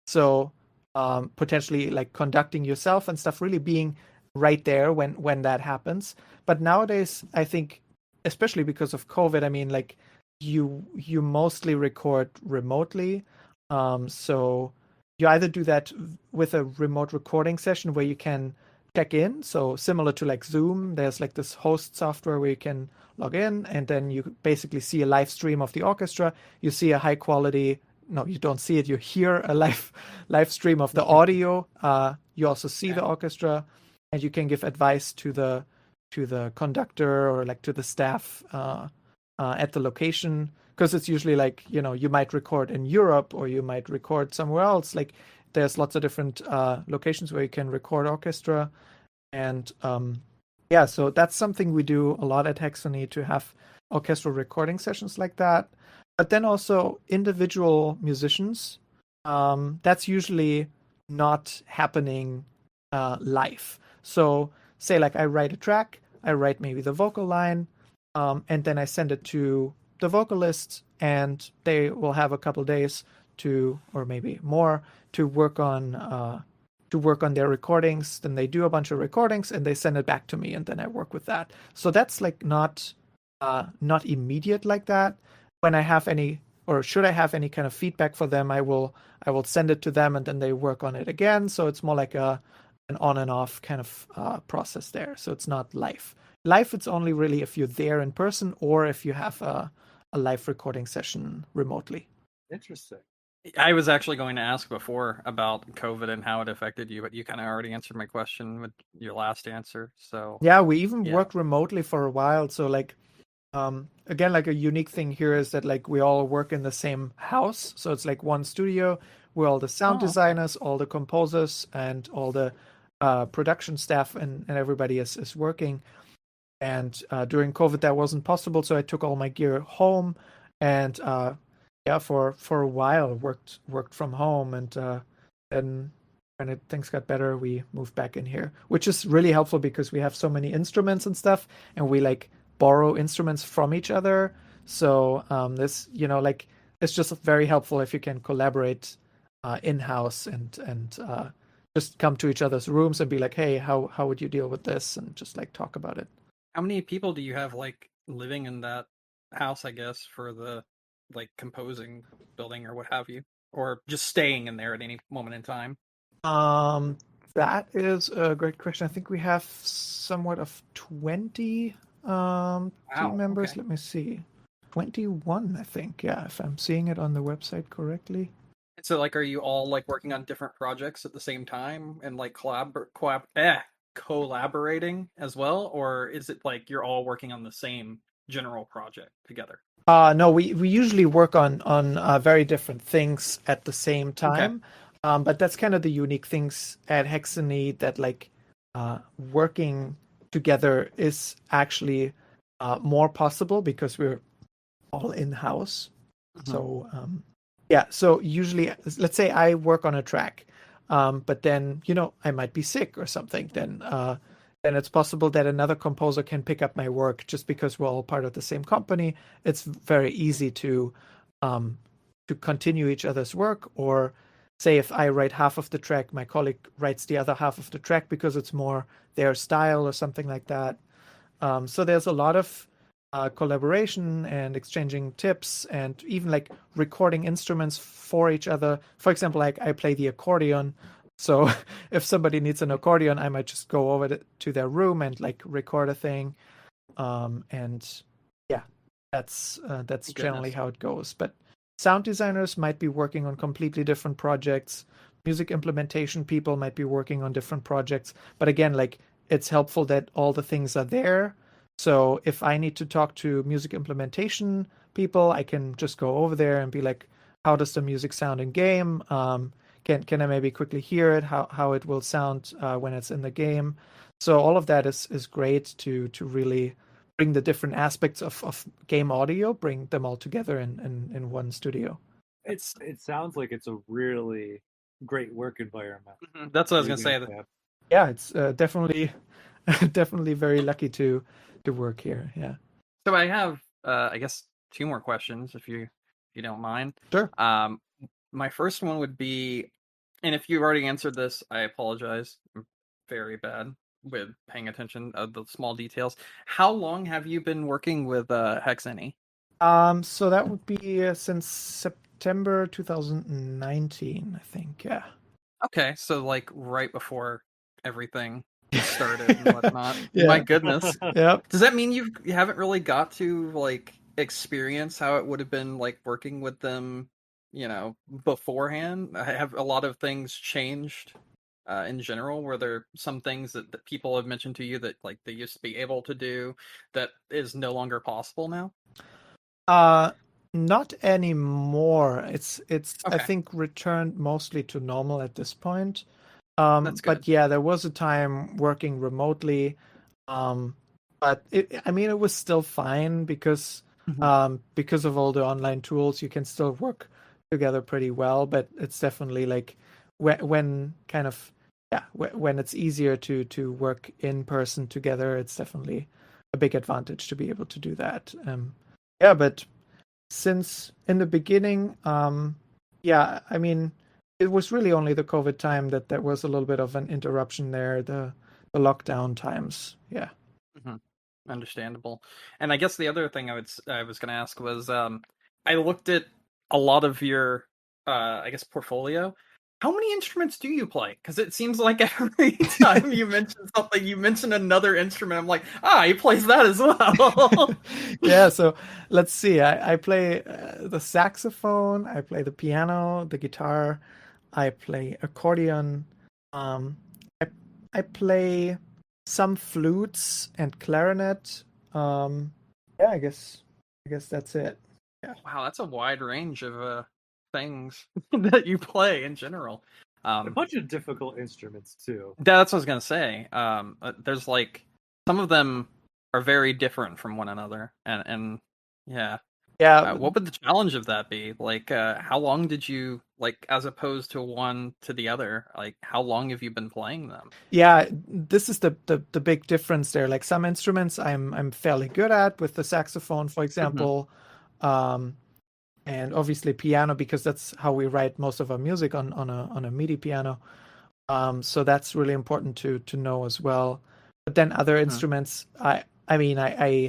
So potentially like conducting yourself and stuff, really being right there when that happens. But nowadays, I think, especially because of COVID, I mean, like you mostly record remotely. So you either do that with a remote recording session where you can check in. So similar to like Zoom, there's like this host software where you can log in and then you basically see a live stream of the orchestra. You see a high quality. No, you don't see it. You hear a live stream of the audio. You also see the orchestra, and you can give advice to the conductor or like to the staff at the location, because it's usually like, you might record in Europe or you might record somewhere else. Like there's lots of different locations where you can record orchestra, and yeah, so that's something we do a lot at Hexany, to have orchestral recording sessions like that. But then also individual musicians, that's usually not happening live. So say like I write a track, I write maybe the vocal line, and then I send it to the vocalist, and they will have a couple days to, or maybe more, to work on their recordings. Then they do a bunch of recordings and they send it back to me, and then I work with that. So that's like not immediate like that. When I have any, or should I have any kind of feedback for them, I will send it to them, and then they work on it again. So it's more like an on and off kind of process there. So it's not live. Live, it's only really if you're there in person or if you have a live recording session remotely. Interesting. I was actually going to ask before about COVID and how it affected you, but you kind of already answered my question with your last answer. So yeah, we even worked remotely for a while. So like, again, like a unique thing here is that like we all work in the same house. So it's like one studio where all the sound designers, all the composers, and all the production staff and everybody is working. And during COVID, that wasn't possible. So I took all my gear home, and for a while worked from home. And then when things got better, we moved back in here, which is really helpful because we have so many instruments and stuff, and we like borrow instruments from each other. So this, like, it's just very helpful if you can collaborate in-house and just come to each other's rooms and be like, hey, how would you deal with this? And just like talk about it. How many people do you have like living in that house, I guess, for the like composing building or what have you? Or just staying in there at any moment in time? That is a great question. I think we have somewhat of 20 team members. Okay. Let me see. 21, I think. Yeah, if I'm seeing it on the website correctly. So like, are you all like working on different projects at the same time and like collaborating as well, or is it like you're all working on the same general project together? No, we usually work on very different things at the same time. Okay. But that's kind of the unique things at Hexany, that like working together is actually more possible because we're all in-house. Mm-hmm. So so usually, let's say I work on a track, but then I might be sick or something. Then it's possible that another composer can pick up my work, just because we're all part of the same company. It's very easy to continue each other's work. Or say if I write half of the track, my colleague writes the other half of the track because it's more their style or something like that. So there's a lot of collaboration and exchanging tips, and even like recording instruments for each other. For example, like I play the accordion. So if somebody needs an accordion, I might just go over to their room and like record a thing. And yeah, that's generally how it goes. But sound designers might be working on completely different projects. Music implementation people might be working on different projects. But again, like, it's helpful that all the things are there. So if I need to talk to music implementation people, I can just go over there and be like, how does the music sound in game? Can I maybe quickly hear it? How it will sound when it's in the game? So all of that is great to really bring the different aspects of game audio, bring them all together in one studio. It sounds like it's a really great work environment. Mm-hmm. That's what I was going to say. Yeah, it's definitely very lucky to work here. Yeah. So I have, I guess, 2 more questions, if you don't mind. Sure. My first one would be, and if you've already answered this, I apologize. I'm very bad with paying attention of the small details. How long have you been working with Hexany? So that would be since September 2019, I think. Yeah. Okay, so like right before everything started and whatnot. Yeah. My goodness. Yep. Does that mean you haven't really got to like experience how it would have been like working with them, beforehand? Have a lot of things changed in general? Were there some things that people have mentioned to you that like they used to be able to do that is no longer possible now? Not anymore. It's I Okay. think returned mostly to normal at this point. That's good. But yeah, there was a time working remotely. But it was still fine because because of all the online tools, you can still work together pretty well. But it's definitely like when kind of when it's easier to work in person together, it's definitely a big advantage to be able to do that. Yeah, but since in the beginning, it was really only the COVID time that there was a little bit of an interruption there, the lockdown times. Yeah. Mhm. Understandable. And I guess the other thing I was going to ask was I looked at a lot of your I guess portfolio. How many instruments do you play? Because it seems like every time you mention something, you mention another instrument. I'm like, he plays that as well. Yeah, so let's see. I play the saxophone, I play the piano, the guitar, I play accordion. Um, I I play some flutes and clarinet. Yeah, I guess that's it. Yeah. Wow, that's a wide range of things that you play in general. A bunch of difficult instruments too. That's what I was gonna say. There's like some of them are very different from one another, and yeah. Yeah, What would the challenge of that be? Like, how long did you like, as opposed to one to the other? Like, how long have you been playing them? yeah, this is the big difference there. Like some instruments I'm fairly good at with the saxophone, for example. And obviously piano because that's how we write most of our music on a MIDI piano. So that's really important to know as well. But then other instruments, I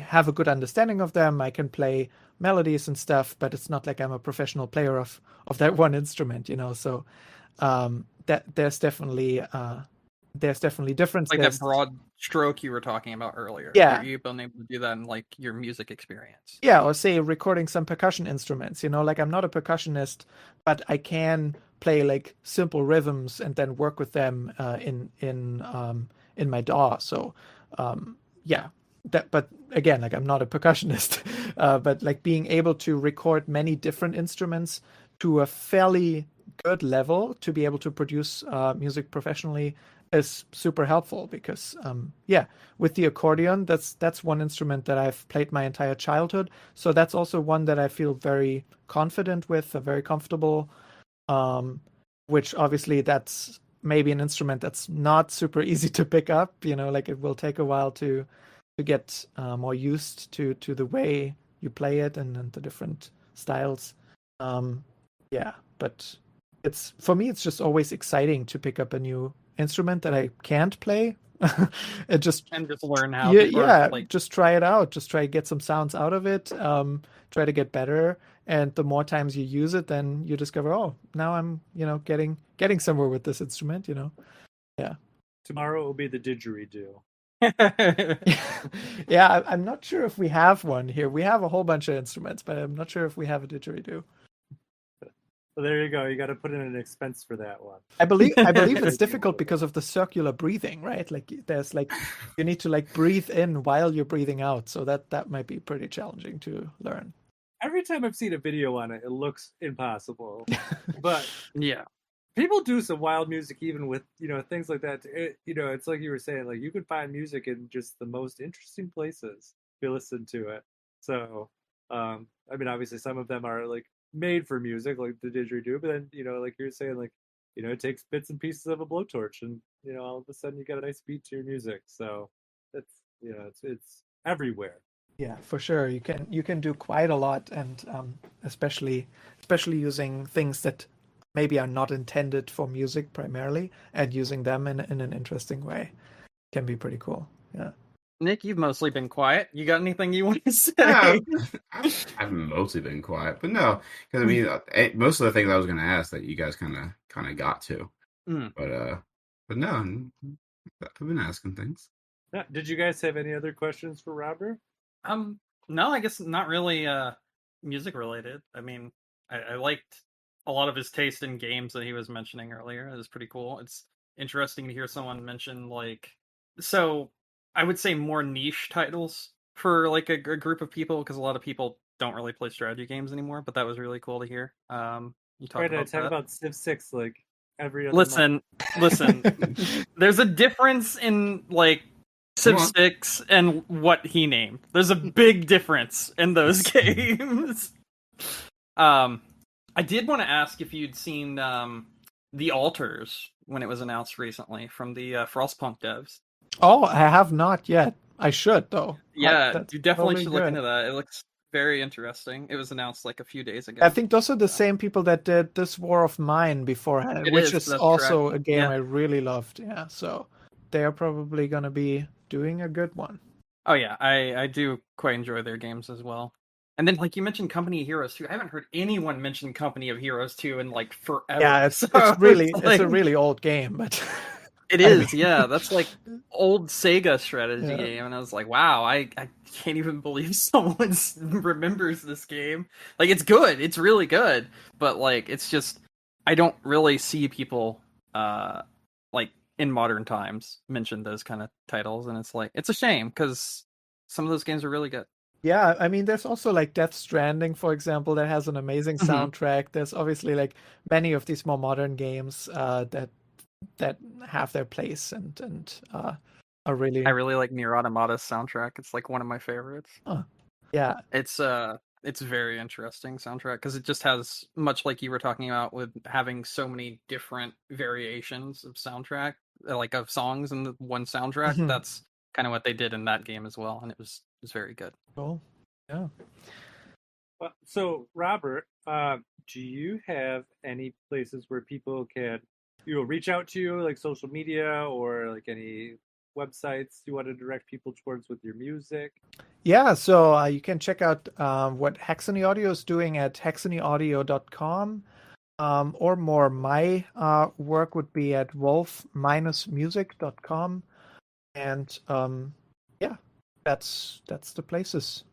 have a good understanding of them. I can play melodies and stuff, but it's not like I'm a professional player of that one instrument, So that there's definitely difference. Like that broad stroke you were talking about earlier. Yeah. You've been able to do that in like your music experience. Yeah, or say recording some percussion instruments, like I'm not a percussionist, but I can play like simple rhythms and then work with them in my DAW. So yeah, but again, like I'm not a percussionist, but like being able to record many different instruments to a fairly good level to be able to produce music professionally is super helpful because with the accordion, that's one instrument that I've played my entire childhood, so that's also one that I feel very confident with, very comfortable, which obviously that's maybe an instrument that's not super easy to pick up, like it will take a while to get more used to the way you play it and the different styles. But for me it's just always exciting to pick up a new instrument that I can't play. and just learn how just try it out, just try to get some sounds out of it, try to get better, and the more times you use it, then you discover, now I'm getting somewhere with this instrument. Yeah, tomorrow will be the didgeridoo. Yeah, I'm not sure if we have one here. We have a whole bunch of instruments, but I'm not sure if we have a didgeridoo. Well, there you go. You got to put in an expense for that one. I believe it's difficult because of the circular breathing, right? Like there's like you need to like breathe in while you're breathing out, so that might be pretty challenging to learn. Every time I've seen a video on it, it looks impossible. But yeah, people do some wild music even with things like that. It's like you were saying, like you could find music in just the most interesting places if you listen to it. So obviously some of them are like made for music, like the didgeridoo, but then like you're saying, like it takes bits and pieces of a blowtorch, and all of a sudden you get a nice beat to your music. So it's it's everywhere. Yeah, for sure. You can do quite a lot, and especially using things that maybe are not intended for music primarily, and using them in an interesting way. can be pretty cool. Yeah. Nick, you've mostly been quiet. You got anything you want to say? Yeah, I've mostly been quiet, but no, because I mean, most of the things I was going to ask that you guys kind of got to, but no, I've been asking things. Yeah. Did you guys have any other questions for Robert? No, I guess not really music related. I mean, I liked a lot of his taste in games that he was mentioning earlier. It was pretty cool. It's interesting to hear someone mention so I would say more niche titles for like a group of people, because a lot of people don't really play strategy games anymore, but that was really cool to hear. You talked I about talk that. about Civ 6 like every other month. Listen. There's a difference in like Civ 6 and what he named. There's a big difference in those games. I did want to ask if you'd seen The Altars when it was announced recently from the Frostpunk devs. Oh, I have not yet. I should though. Yeah, you definitely should look good. into that. It looks very interesting. It was announced like a few days ago. I think those are the same people that did This War of Mine beforehand, which is also a game I really loved. Yeah, so they are probably going to be doing a good one. Oh yeah, I do quite enjoy their games as well. And then, like you mentioned, Company of Heroes 2. I haven't heard anyone mention Company of Heroes 2 in like forever. Yeah, it's a really old game, but it is. Yeah, that's like old Sega strategy game, and I was like, wow, I can't even believe someone remembers this game. Like, it's good, it's really good, but like, it's just I don't really see people like in modern times mention those kind of titles, and it's like it's a shame because some of those games are really good. Yeah, I mean, there's also like Death Stranding, for example, that has an amazing soundtrack. There's obviously like many of these more modern games that have their place and are really. I really like Nier Automata's soundtrack. It's like one of my favorites. Yeah, it's very interesting soundtrack because it just has, much like you were talking about with having so many different variations of soundtrack, like of songs in the one soundtrack. That's kind of what they did in that game as well, and it was very good. Cool. Yeah. So, Robert, do you have any places where people can, reach out to you, like social media or like any websites you want to direct people towards with your music? Yeah, so you can check out what Hexany Audio is doing at hexanyaudio.com. Or more, my work would be at wolf-music.com. And yeah, that's the places.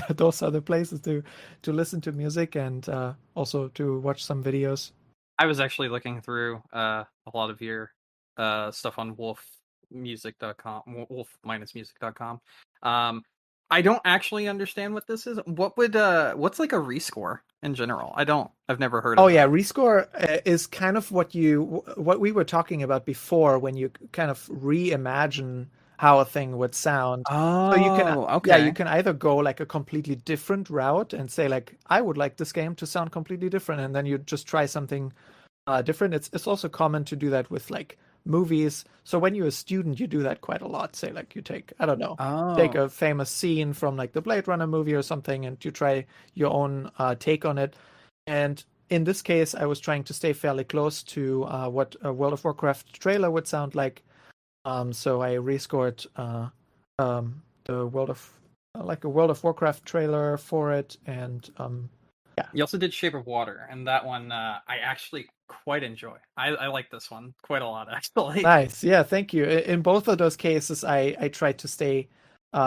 Those are the places to listen to music and also to watch some videos. I was actually looking through a lot of your stuff on wolf-music.com. I don't actually understand what this is. What's like a rescore in general? I've never heard of it. Yeah, rescore is kind of what we were talking about before, when you kind of reimagine how a thing would sound. Oh, so you can, okay. Yeah, you can either go like a completely different route and say like, I would like this game to sound completely different, and then you just try something different. It's also common to do that with like movies. So when you're a student, you do that quite a lot. Say like you take, I don't know, take a famous scene from like the Blade Runner movie or something, and you try your own take on it. And in this case, I was trying to stay fairly close to what a World of Warcraft trailer would sound like. So I rescored the World of Warcraft trailer for it, and yeah. You also did Shape of Water, and that one I actually quite enjoy. I like this one quite a lot, actually. Nice, yeah, thank you. In both of those cases, I tried to stay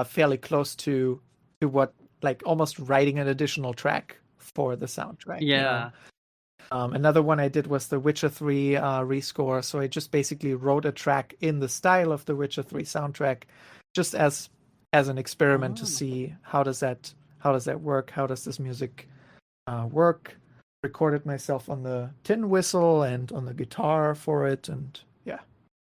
fairly close to what, like almost writing an additional track for the soundtrack. Yeah. Another one I did was the Witcher 3 rescore. So I just basically wrote a track in the style of the Witcher 3 soundtrack, just as an experiment to see how does that work? How does this music work? Recorded myself on the tin whistle and on the guitar for it, and yeah.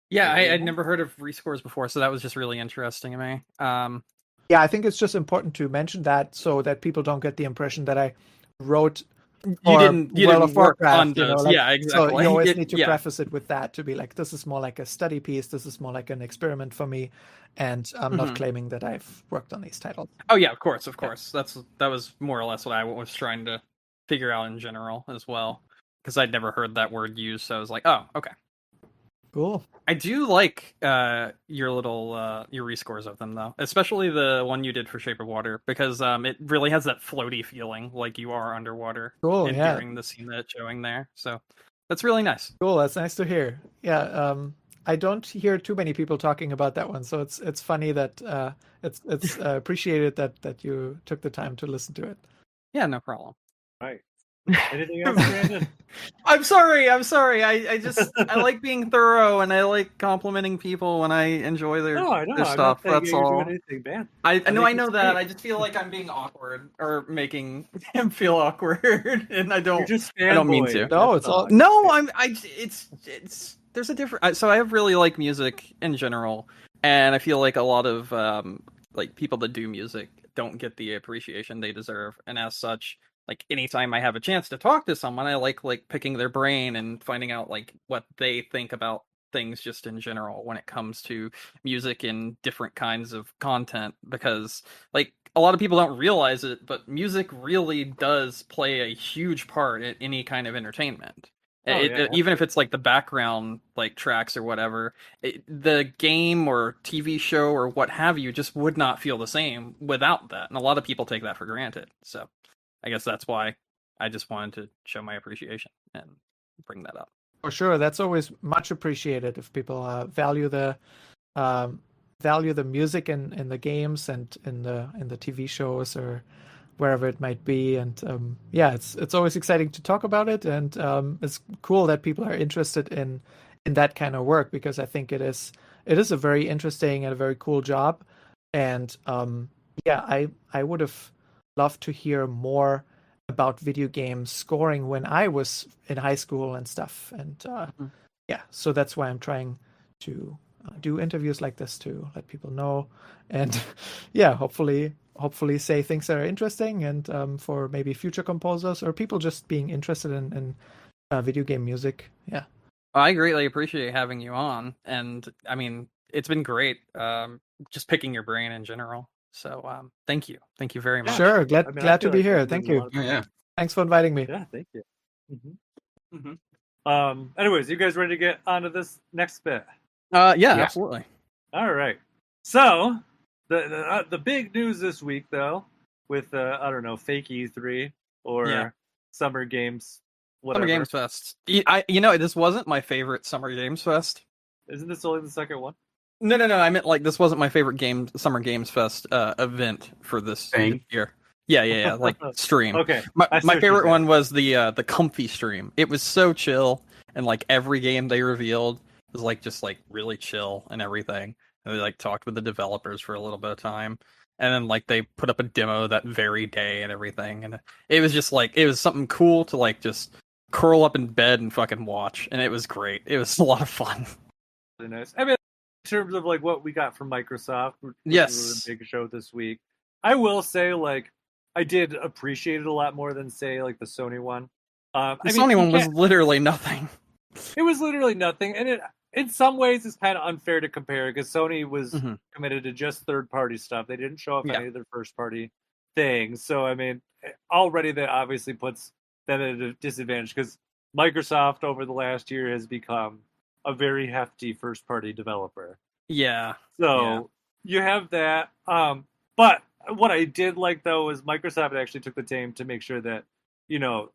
Yeah, I'd never heard of rescores before, so that was just really interesting to me. Yeah, I think it's just important to mention that so that people don't get the impression that I wrote. You didn't work on those. Yeah, exactly. So you always need to preface it with that, to be like, this is more like a study piece. This is more like an experiment for me, and I'm not claiming that I've worked on these titles. Oh yeah, of course. That was more or less what I was trying to figure out in general as well, because I'd never heard that word used. So I was like, oh, okay. Cool. I do like your little your rescores of them though, especially the one you did for Shape of Water, because it really has that floaty feeling, like you are underwater. Cool, and yeah. during the scene that it's showing there, so that's really nice. Cool. That's nice to hear. Yeah. I don't hear too many people talking about that one, so it's funny that it's appreciated that you took the time to listen to it. Yeah, no problem. Right. Anything else, Brandon? I'm sorry. I just I like being thorough, and I like complimenting people when I enjoy their No, I know. their I'm stuff. not saying That's you're all. doing anything bad. I know think that. it's I great. just feel like I'm being awkward or making him feel awkward, and I You're don't. just I don't mean fanboying. to. No, That's it's all- No, it's there's a different. So I really like music in general, and I feel like a lot of like people that do music don't get the appreciation they deserve, and as such, like anytime I have a chance to talk to someone, I like picking their brain and finding out like what they think about things just in general when it comes to music and different kinds of content, because like a lot of people don't realize it, but music really does play a huge part in any kind of entertainment. Oh, yeah, Even if it's like the background like tracks or whatever, the game or TV show or what have you just would not feel the same without that, and a lot of people take that for granted. So I guess that's why I just wanted to show my appreciation and bring that up. For sure, that's always much appreciated if people value the music in the games and in the TV shows or wherever it might be. And yeah, it's always exciting to talk about it, and it's cool that people are interested in that kind of work, because I think it is a very interesting and a very cool job. And yeah, I would have loved to hear more about video game scoring when I was in high school and stuff. And yeah, so that's why I'm trying to do interviews like this to let people know, and yeah, hopefully say things that are interesting, and for maybe future composers or people just being interested in video game music. Yeah. I greatly appreciate having you on, and I mean, it's been great just picking your brain in general. So thank you very much. Sure, glad I mean, I to feel be like here. this Thank is a you. lot of Oh, fun. yeah. Thanks for inviting me. Yeah, thank you. Anyways, you guys ready to get onto this next bit? Yeah, absolutely. All right. So the big news this week, though, with I don't know, fake E3 or Summer Games, whatever. Summer Games Fest. This wasn't my favorite Summer Games Fest. Isn't this only the second one? No. I meant like this wasn't my favorite Summer Games Fest event for this year. Yeah. Like stream. Okay. My favorite one was the comfy stream. It was so chill, and like every game they revealed was like just like really chill and everything. And they like talked with the developers for a little bit of time, and then like they put up a demo that very day and everything. And it was just like it was something cool to like just curl up in bed and fucking watch, and it was great. It was a lot of fun. Really nice. I mean, in terms of like what we got from Microsoft, which was a big show this week, I will say like I did appreciate it a lot more than say like the Sony one. Sony one was literally nothing. It was literally nothing, and it in some ways it's kind of unfair to compare because Sony was committed to just third-party stuff. They didn't show off any of their first-party things. So I mean, already that obviously puts them at a disadvantage because Microsoft over the last year has become a very hefty first-party developer. Yeah. So you have that. But what I did like though is Microsoft actually took the time to make sure that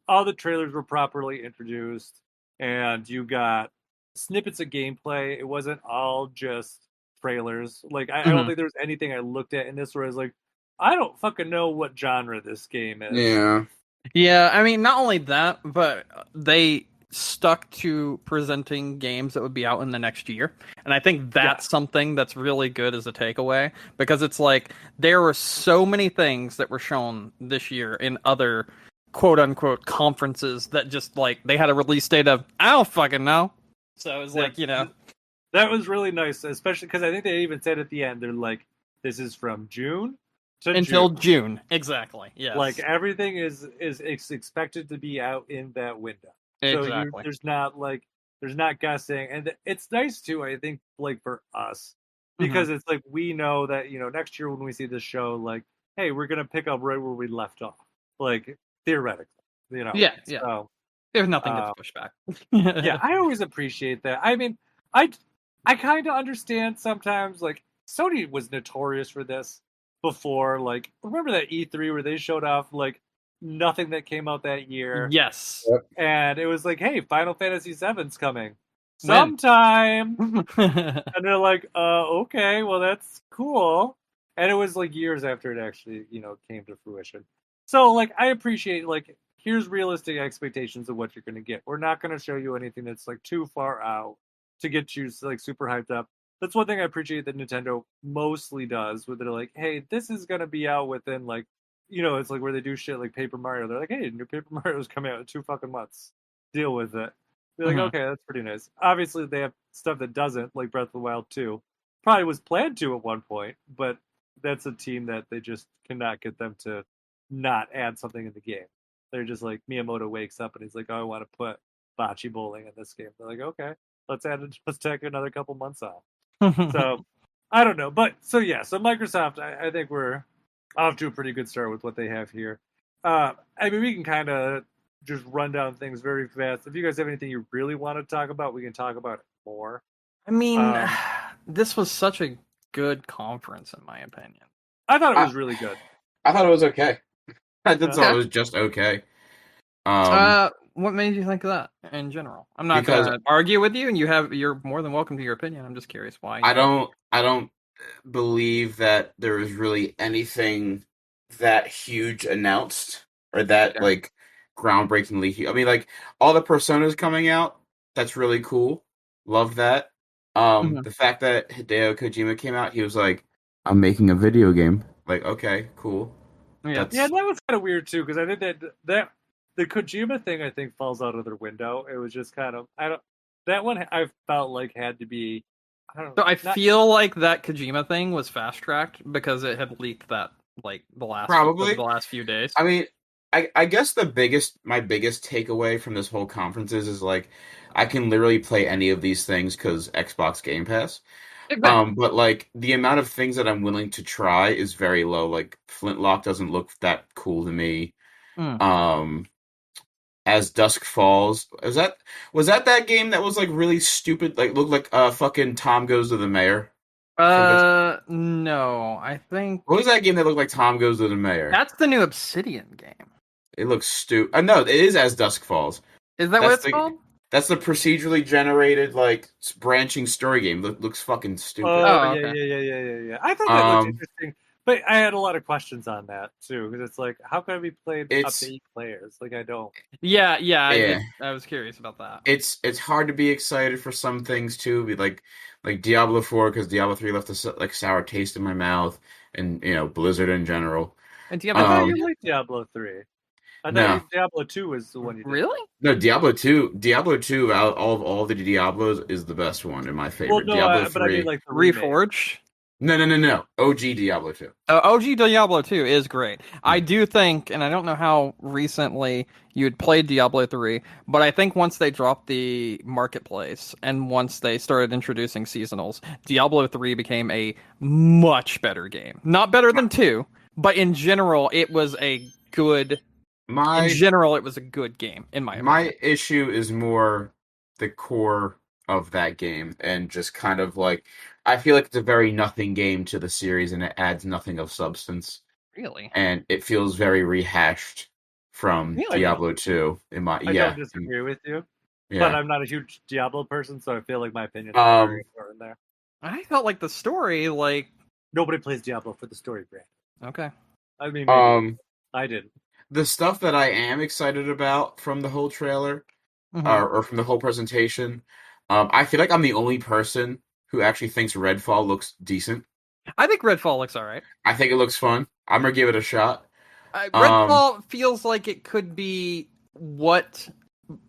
all the trailers were properly introduced, and you got snippets of gameplay. It wasn't all just trailers. Like I don't think there was anything I looked at in this where I was like, I don't fucking know what genre this game is. Yeah. I mean, not only that, but they stuck to presenting games that would be out in the next year, and I think that's something that's really good as a takeaway, because it's like there were so many things that were shown this year in other quote-unquote conferences that just like they had a release date of I don't fucking know. So it was like, that was really nice, especially because I think they even said at the end, they're like, this is from June until June. Exactly. Yeah. Like everything is expected to be out in that window. Exactly. So there's not guessing, and it's nice too. I think like for us, because it's like we know that next year when we see this show, like, hey, we're gonna pick up right where we left off, like theoretically, Yeah. So there's nothing to push back. Yeah, I always appreciate that. I mean, I kind of understand sometimes. Like Sony was notorious for this before. Like remember that E3 where they showed off like nothing that came out that year, Yes. and it was like, hey, Final Fantasy VII's coming When? sometime, and they're like, okay, well that's cool. And it was like years after it actually, came to fruition. So like I appreciate like here's realistic expectations of what you're going to get. We're not going to show you anything that's like too far out to get you like super hyped up. That's one thing I appreciate that Nintendo mostly does, where they're like, hey, this is going to be out within like, it's like where they do shit like Paper Mario. They're like, hey, new Paper Mario's coming out in 2 fucking months. Deal with it. They're like, okay, that's pretty nice. Obviously, they have stuff that doesn't, like Breath of the Wild 2. Probably was planned to at one point, but that's a team that they just cannot get them to not add something in the game. They're just like, Miyamoto wakes up and he's like, oh, I want to put bocce bowling in this game. They're like, okay, let's take another couple months off. So, I don't know. But, so Microsoft, I think we're off to a pretty good start with what they have here. I mean, we can kind of just run down things very fast. If you guys have anything you really want to talk about, we can talk about it more. I mean, this was such a good conference, in my opinion. I thought it was really good. I thought it was okay. I thought it was just okay. What made you think of that in general? I'm not going to argue with you, and you're more than welcome to your opinion. I'm just curious why. I don't believe that there was really anything that huge announced or that like groundbreakingly huge. I mean, like all the personas coming out, that's really cool. Love that. The fact that Hideo Kojima came out, he was like, "I'm making a video game." Like, okay, cool. Yeah, that was kind of weird too, because I think that the Kojima thing I think falls out of their window. It was just kind of that one I felt like had to be. I don't know. So I feel like that Kojima thing was fast tracked because it had leaked that like the last few days. I mean, I guess my biggest takeaway from this whole conference is like I can literally play any of these things because Xbox Game Pass. But like the amount of things that I'm willing to try is very low. Like Flintlock doesn't look that cool to me. As Dusk Falls, was that game that was like really stupid? Like looked like fucking Tom Goes to the Mayor. No, I think. What was that game that looked like Tom Goes to the Mayor? That's the new Obsidian game. It looks stupid. No, it is As Dusk Falls. Is that what it's called? That's the procedurally generated, like, branching story game. Looks fucking stupid. Oh, okay. Yeah. I thought that looked interesting, but I had a lot of questions on that, too, because it's like, how can it be played up to 8 players? Like, I don't. Yeah. I was curious about that. It's hard to be excited for some things, too, like Diablo 4, because Diablo 3 left a sour taste in my mouth, and, Blizzard in general. And I thought you liked Diablo 3. I thought Diablo 2 was the one you did. Really? No, Diablo 2, out of all the Diablos, is the best one, in my favorite. Well, no, Diablo 3. But I mean, like, the Reforged? No. OG Diablo 2. OG Diablo 2 is great. I do think, and I don't know how recently you had played Diablo 3, but I think once they dropped the marketplace and once they started introducing seasonals, Diablo 3 became a much better game. Not better than 2, but in general, it was a good... in general, it was a good game, in my opinion. My issue is more the core of that game, and just kind of like, I feel like it's a very nothing game to the series, and it adds nothing of substance. Really? And it feels very rehashed from Diablo 2. I don't disagree with you, but I'm not a huge Diablo person, so I feel like my opinion is very important there. I felt like the story, like... Nobody plays Diablo for the story, Brand. Okay. I mean, maybe. I didn't. The stuff that I am excited about from the whole trailer, or from the whole presentation, I feel like I'm the only person who actually thinks Redfall looks decent. I think Redfall looks alright. I think it looks fun. I'm gonna give it a shot. Redfall feels like it could be what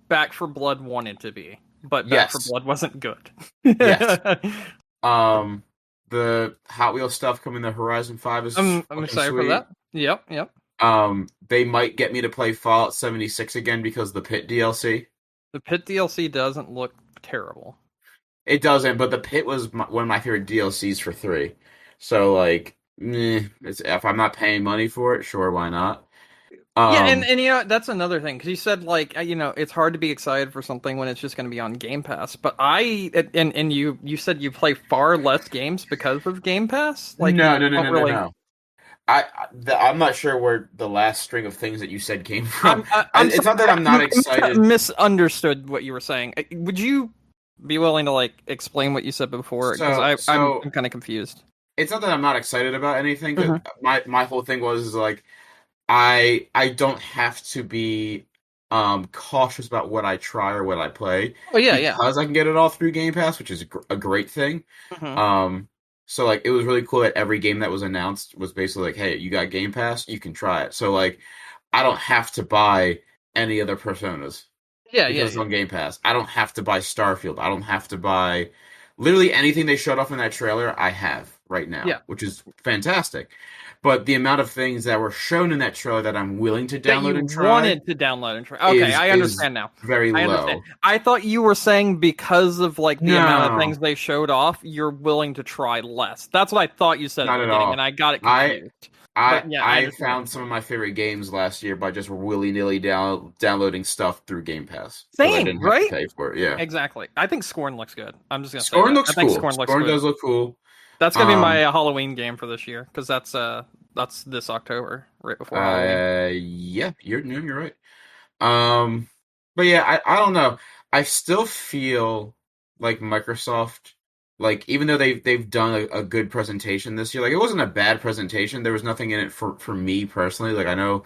Back 4 Blood wanted to be, but Back 4 Blood wasn't good. Yes. The Hot Wheels stuff coming to Horizon 5 is I'm excited for that. Yep. They might get me to play Fallout 76 again because the Pit DLC. The Pit DLC doesn't look terrible. It doesn't, but the Pit was one of my favorite DLCs for 3. So, like, if I'm not paying money for it, sure, why not? Yeah, and you know that's another thing because you said like you know it's hard to be excited for something when it's just going to be on Game Pass. But and you said you play far less games because of Game Pass. Like No, you no, no, don't no, no, really. no. I'm not sure where the last string of things that you said came from. I'm It's sorry, not that I'm not excited. misunderstood what you were saying. Would you be willing to like explain what you said before? Because I'm kind of confused. It's not that I'm not excited about anything. 'Cause Mhm. my whole thing was like I don't have to be cautious about what I try or what I play Oh yeah, yeah. because I can get it all through Game Pass, which is a great thing. Mhm. So like it was really cool that every game that was announced was basically like, hey, you got Game Pass, you can try it. So like I don't have to buy any other Personas Yeah, yeah, because it's yeah. on Game Pass. I don't have to buy Starfield. I don't have to buy literally anything they showed off in that trailer. I have right now, Yeah. which is fantastic. But the amount of things that were shown in that trailer that I'm willing to That download you and try wanted to download and try. Okay, I is understand now. very I understand. low. I thought you were saying because of like the amount of No, things they showed off, you're willing to try less. That's what I thought you said at not the at beginning, and all. I got it I confused. I But yeah, I I understand what found you're some of saying. my favorite games last year by just willy nilly downloading stuff through Game Pass because I Same, didn't have to right? pay for it. Yeah, Exactly. I think Scorn looks good. I'm just gonna say Scorn that. looks I think cool. Scorn looks Scorn good. does look cool. That's gonna be my Um, Halloween game for this year because that's this October, right before Halloween. yeah, you're right. Um, but yeah, I don't know. I still feel like Microsoft, like even though they've done a good presentation this year, like it wasn't a bad presentation. There was nothing in it for me personally. Like I know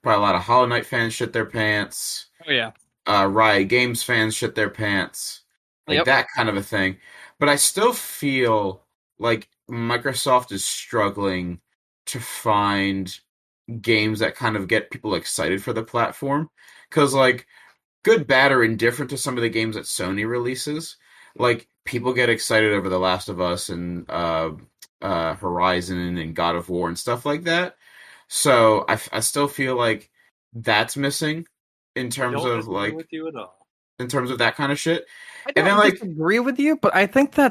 probably a lot of Hollow Knight fans shit their pants. Oh yeah. Riot Games fans shit their pants, like Yep. that kind of a thing. But I still feel like Microsoft is struggling to find games that kind of get people excited for the platform. Because, like, good, bad, or indifferent to some of the games that Sony releases, like, people get excited over The Last of Us and Horizon and God of War and stuff like that. So I still feel like that's missing in I terms don't of, disagree like, with you at all. in terms of that kind of shit. I And then, don't like, disagree with you, but I think I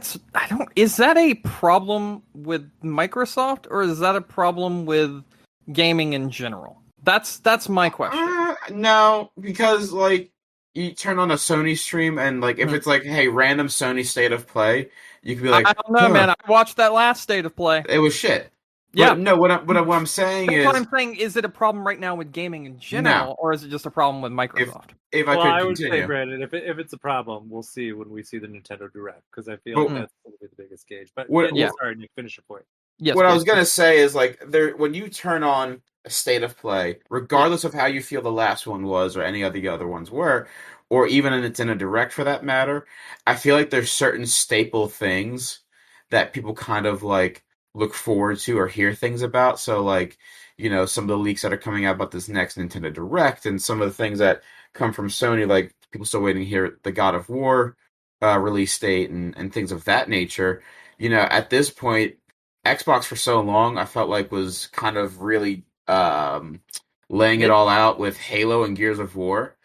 don't is that a problem with Microsoft or is that a problem with gaming in general? That's my question. no, because like you turn on a Sony stream and like if Mhm. it's like, hey, random Sony state of play, you could be I like, don't know, huh, man. I watched that last state of play. it was shit. Yeah. But no, what I'm saying That's what is I'm saying. Is it a problem right now with gaming in no. general, or is it just a problem with If Microsoft? if I Well, could I would say, continue, Brandon, if it's a problem, we'll see when we see the Nintendo Direct because I feel but like Mhm. that's going to be the biggest gauge. But what yeah, Yeah. sorry, Nick, finish your point. Yes, what I please. was gonna say is like there when you turn on a state of play, Yeah. regardless of how you feel the last one was or any of the other ones were, or even a Nintendo Direct for that matter, I feel like there's certain staple things that people kind of like look forward to or hear things about. So like, some of the leaks that are coming out about this next Nintendo Direct and some of the things that come from Sony, like people still waiting to hear the God of War release date and things of that nature. At this point, Xbox for so long, I felt like was kind of really laying it Mid- all out with Halo and Gears of War.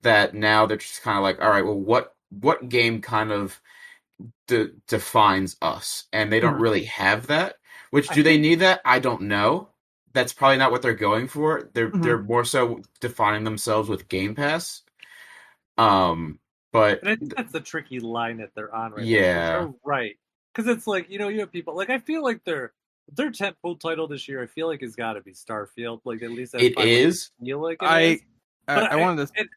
That now they're just kind of like, all right, well, what game kind of defines us? And they don't Mhm. really have that. Which I do they think, need that? I don't know. That's probably not what they're going for. They're Mhm. they're more so defining themselves with Game Pass. Um, but and I think that's the tricky line that they're on right now. 'Cause yeah, you're right, because it's like you have people like I feel like their tentpole title this year. I feel like has got to be Starfield. Like at least that's it probably what is. I feel like it I is. But I wanted to. and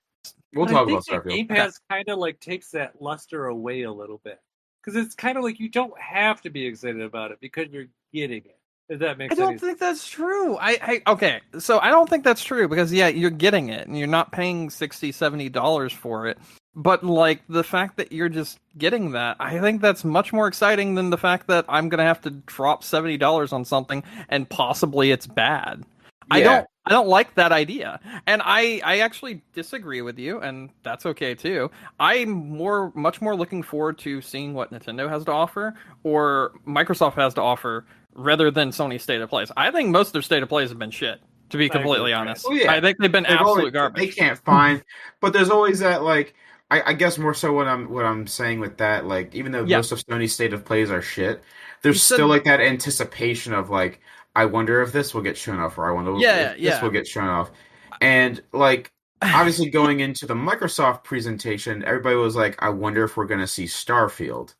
We'll But I talk about think that Starfield. Game Okay. Pass kind of like takes that luster away a little bit because it's kind of like you don't have to be excited about it because you're getting it. If that I makes don't any sense. think that's true. Okay, so I don't think that's true because yeah, you're getting it and you're not paying $60-$70 for it. But like the fact that you're just getting that, I think that's much more exciting than the fact that I'm gonna have to drop $70 on something and possibly it's bad. Yeah, I don't like that idea. And I actually disagree with you, and that's okay too. I'm much more looking forward to seeing what Nintendo has to offer or Microsoft has to offer rather than Sony State of Plays. I think most of their State of Plays have been shit, to be I agree completely with honest. Oh yeah, I think they've been they've always absolute they garbage. can't find, but there's always that like I guess more so what I'm saying with that like even though Yeah. most of Sony's state of plays are shit, You there's still said like that anticipation of like I wonder if this will get shown off or I wonder yeah, if this will yeah. get shown off, And like obviously going into the Microsoft presentation, everybody was like, I wonder if we're gonna see Starfield.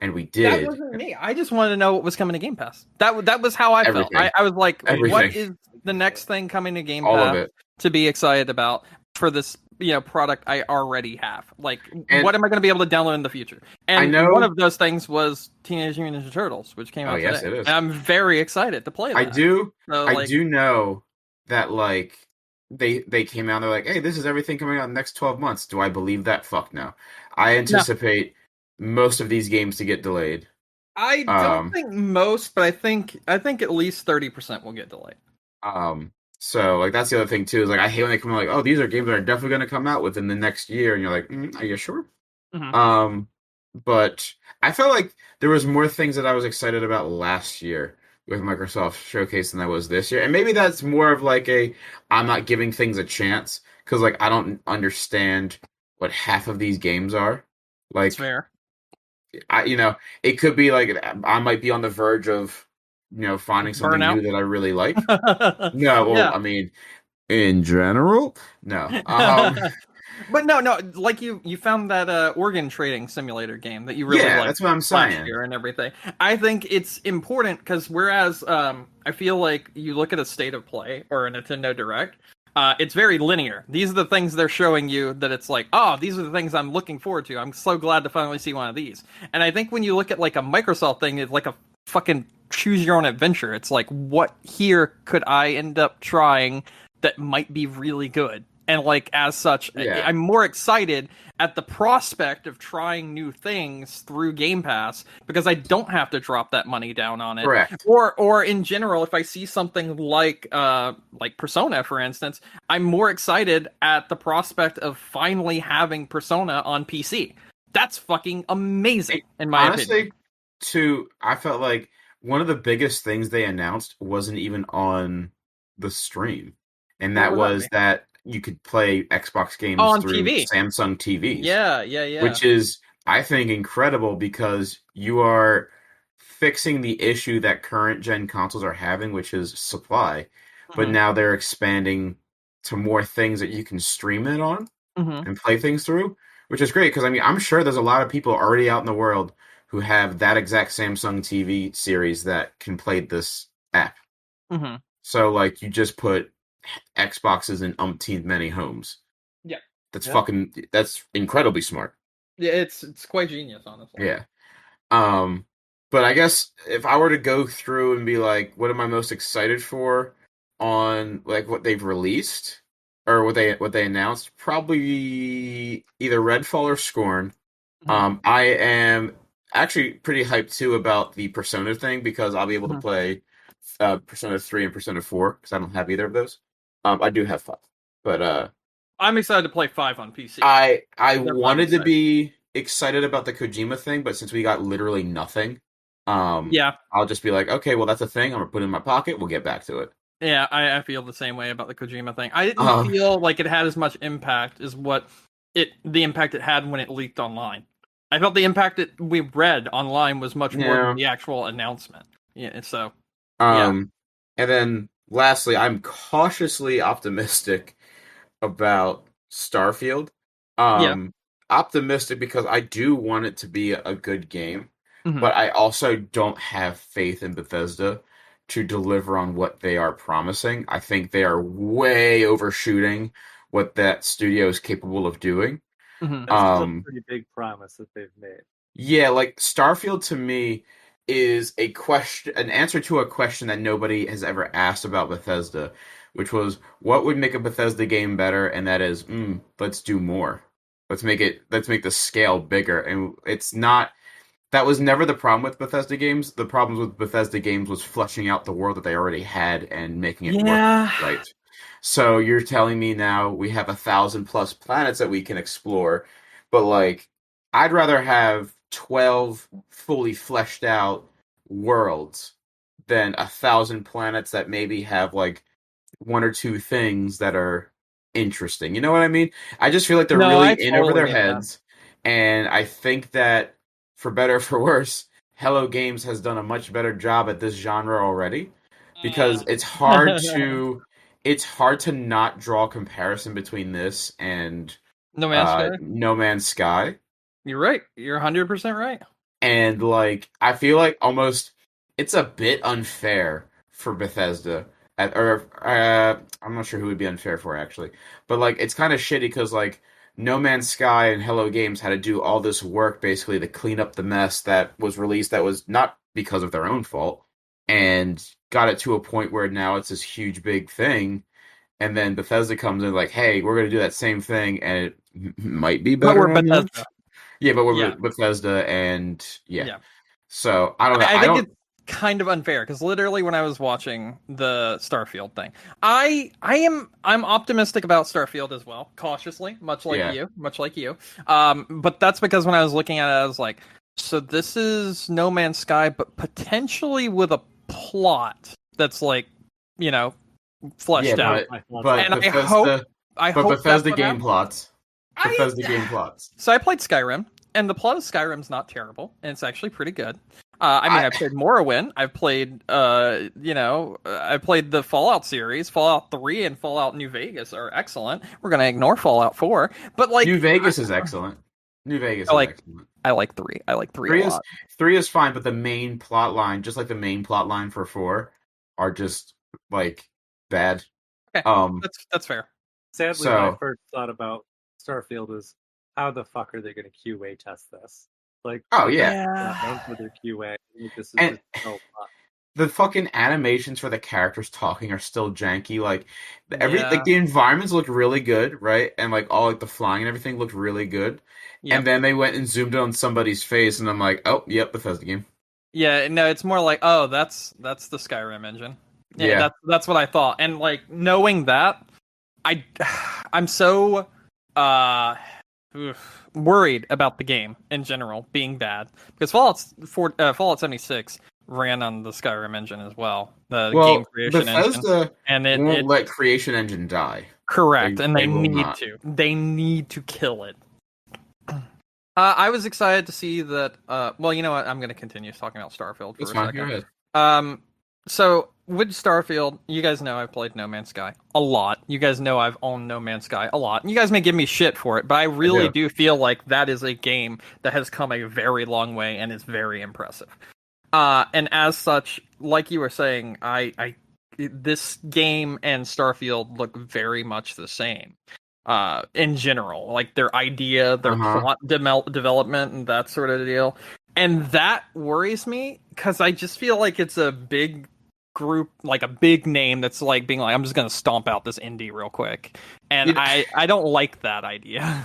And we That did. wasn't me. I just wanted to know what was coming to Game Pass. That was how I felt. Everything. I was like, Everything. what is the next thing coming to Game All of Pass it. to be excited about for this product I already have? Like, And what am I going to be able to download in the future? And I know- one of those things was Teenage Mutant Ninja Turtles, which came out today. yes, it is. And I'm very excited to play that. I do So, I do know that like they came out and they're like, hey, this is everything coming out in the next 12 months. Do I believe that? Fuck no. I anticipate most of these games to get delayed. I don't think most, but I think at least 30% will get delayed. So like that's the other thing too, is like I hate when they come out like, oh, these are games that are definitely going to come out within the next year, and you're like, are you sure? Mhm. But I felt like there was more things that I was excited about last year with Microsoft Showcase than I was this year, and maybe that's more of like I'm not giving things a chance because like I don't understand what half of these games are. Like That's fair. It could be like I might be on the verge of finding something Burnout? new that I really like. No, well, Yeah. I mean, in general, no. But no, like you found that organ trading simulator game that you really liked that's what I'm last saying. year and everything. I think it's important because whereas I feel like you look at a state of play or a Nintendo Direct, it's very linear. These are the things they're showing you that it's like, oh, these are the things I'm looking forward to. I'm so glad to finally see one of these. And I think when you look at like a Microsoft thing, it's like a fucking choose your own adventure. It's like, what here could I end up trying that might be really good? And like as such, I'm more excited at the prospect of trying new things through Game Pass because I don't have to drop that money down on it. Correct. Or in general, if I see something like Persona, for instance, I'm more excited at the prospect of finally having Persona on PC. That's fucking amazing, in my opinion. I felt like one of the biggest things they announced wasn't even on the stream, and that was that you could play Xbox games on through TV. Samsung TVs. Yeah. Which is, I think, incredible because you are fixing the issue that current gen consoles are having, which is supply. But now they're expanding to more things that you can stream it on and play things through, which is great because I mean I'm sure there's a lot of people already out in the world who have that exact Samsung TV series that can play this app. So like you just put Xboxes in umpteen many homes. Yeah. That's incredibly smart. Yeah, it's quite genius, honestly. Yeah. But I guess if I were to go through and be like, what am I most excited for on like what they've released or what they announced, probably either Redfall or Scorn. I am actually pretty hyped too about the Persona thing because I'll be able to play Persona 3 and Persona 4 because I don't have either of those. I do have 5, but I'm excited to play 5 on PC. I wanted to be excited about the Kojima thing, but since we got literally nothing, I'll just be like, okay, well that's a thing. I'm gonna put it in my pocket. We'll get back to it. Yeah, I feel the same way about the Kojima thing. I didn't feel like it had as much impact as the impact it had when it leaked online. I felt the impact that we read online was much more than the actual announcement. Yeah, so and then lastly, I'm cautiously optimistic about Starfield. Optimistic because I do want it to be a good game, but I also don't have faith in Bethesda to deliver on what they are promising. I think they are way overshooting what that studio is capable of doing. That's a pretty big promise that they've made. Yeah, like Starfield to me is an answer to a question that nobody has ever asked about Bethesda, which was what would make a Bethesda game better, and that is, let's do more. Let's make the scale bigger. And that was never the problem with Bethesda games. The problem with Bethesda games was fleshing out the world that they already had and making it work right. So you're telling me now we have 1,000+ planets that we can explore, but like I'd rather have 12 fully fleshed out worlds than 1,000 planets that maybe have like 1 or 2 things that are interesting. You know what I mean? I just feel like they're really in over their heads, and I think that for better or for worse, Hello Games has done a much better job at this genre already because it's hard to it's hard to not draw a comparison between this and No Man's Sky. No Man's Sky. You're right. You're 100% right. And like I feel like almost it's a bit unfair for Bethesda, I'm not sure who would be unfair for actually, but like it's kind of shitty because like No Man's Sky and Hello Games had to do all this work basically to clean up the mess that was released that was not because of their own fault, and got it to a point where now it's this huge big thing, and then Bethesda comes in like, hey, we're going to do that same thing, and it might be better. But we're Bethesda. Yeah, but we're Bethesda, and yeah. So I don't know. I think it's kind of unfair because literally when I was watching the Starfield thing, I'm optimistic about Starfield as well, cautiously, much like you. But that's because when I was looking at it, I was like, so this is No Man's Sky, but potentially with a plot that's like, fleshed out. But and Bethesda, I hope Bethesda game plots. Bethesda game plots. So I played Skyrim, and the plot of Skyrim's not terrible, and it's actually pretty good. I've played Morrowind. I've played, I played the Fallout series. Fallout 3 and Fallout New Vegas are excellent. We're gonna ignore Fallout 4, but like New Vegas is excellent. New Vegas is excellent. I like 3. I like 3 a lot. 3 is fine, but the main plot line, just like the main plot line for 4, are just like bad. Okay, that's fair. Sadly, my first thought about Starfield is how the fuck are they going to QA test this? Like, oh yeah, known for their QA. This is the fucking animations for the characters talking are still janky. Like like the environments look really good, right? And like all like the flying and everything looked really good. Yep. And then they went and zoomed in on somebody's face, and I'm like, oh, yep, Bethesda game. Yeah, no, it's more like, oh, that's the Skyrim engine. Yeah, that's what I thought. And like knowing that, I'm so worried about the game in general being bad because Fallout 76 ran on the Skyrim engine as well, the game creation Bethesda engine, and won't let creation engine die. Correct, and they need to. They need to kill it. I was excited to see that. Well, you know what? I'm going to continue talking about Starfield for a second. Go ahead. So with Starfield, you guys know I've played No Man's Sky a lot. You guys know I've owned No Man's Sky a lot. And you guys may give me shit for it, but I really do feel like that is a game that has come a very long way and is very impressive. And as such, like you were saying, this game and Starfield look very much the same. In general, like their idea, their plot development, and that sort of deal. And that worries me because I just feel like it's a big group, like a big name that's like being like, I'm just going to stomp out this indie real quick. And I don't like that idea.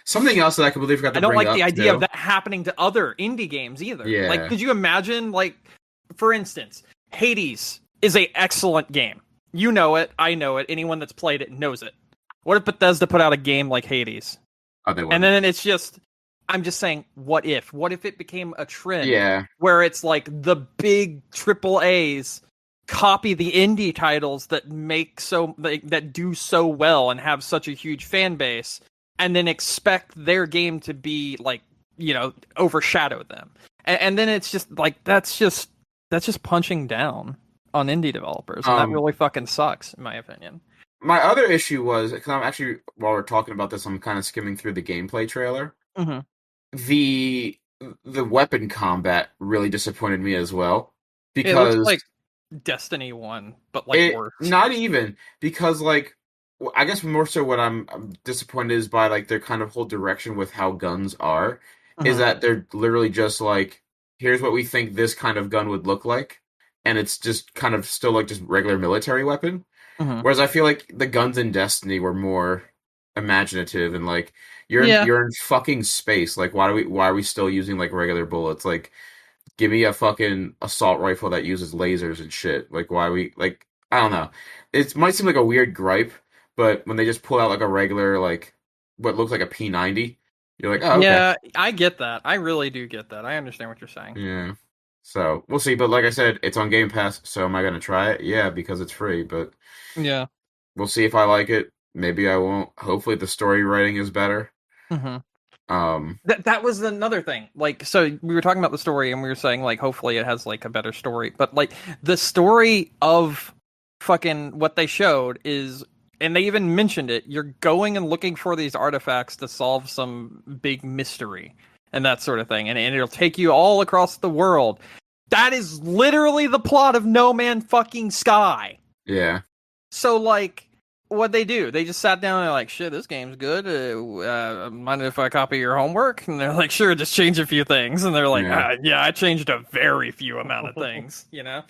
Something else that I completely forgot to bring up. I don't like the idea of that happening to other indie games either. Yeah. Like, could you imagine, like, for instance, Hades is an excellent game. You know it. I know it. Anyone that's played it knows it. What if Bethesda put out a game like Hades? Oh, they wouldn't. And then it's just... I'm just saying, what if? What if it became a trend? Yeah. Where it's like the big triple A's copy the indie titles that that do so well and have such a huge fan base, and then expect their game to be like, overshadow them. And then it's just like that's just punching down on indie developers, and that really fucking sucks, in my opinion. My other issue was, because I'm actually, while we're talking about this, I'm kind of skimming through the gameplay trailer. Mm-hmm. The weapon combat really disappointed me as well, because it looks like Destiny 1, but like worse. Not even, because like I guess more so what I'm disappointed is by like their kind of whole direction with how guns are, is that they're literally just like, here's what we think this kind of gun would look like, and it's just kind of still like just regular military weapon. Whereas I feel like the guns in Destiny were more imaginative and like you're in fucking space. Like why are we still using like regular bullets? Like give me a fucking assault rifle that uses lasers and shit. Like why we like I don't know. It might seem like a weird gripe, but when they just pull out like a regular like what looks like a P90, you're like, oh okay. Yeah, I get that. I really do get that. I understand what you're saying. Yeah. So we'll see, but like I said, it's on Game Pass, so am I gonna try it? Yeah, because it's free, but yeah. We'll see if I like it. Maybe I won't. Hopefully the story writing is better. That was another thing. Like, so we were talking about the story and we were saying like hopefully it has like a better story. But like the story of fucking what they showed is, and they even mentioned it, you're going and looking for these artifacts to solve some big mystery and that sort of thing, and it'll take you all across the world. That is literally the plot of No Man's fucking Sky. Yeah. So, like, what'd they do? They just sat down and they're like, shit, this game's good. Mind if I copy your homework? And they're like, sure, just change a few things. And they're like, yeah, I changed a very few amount of things, you know?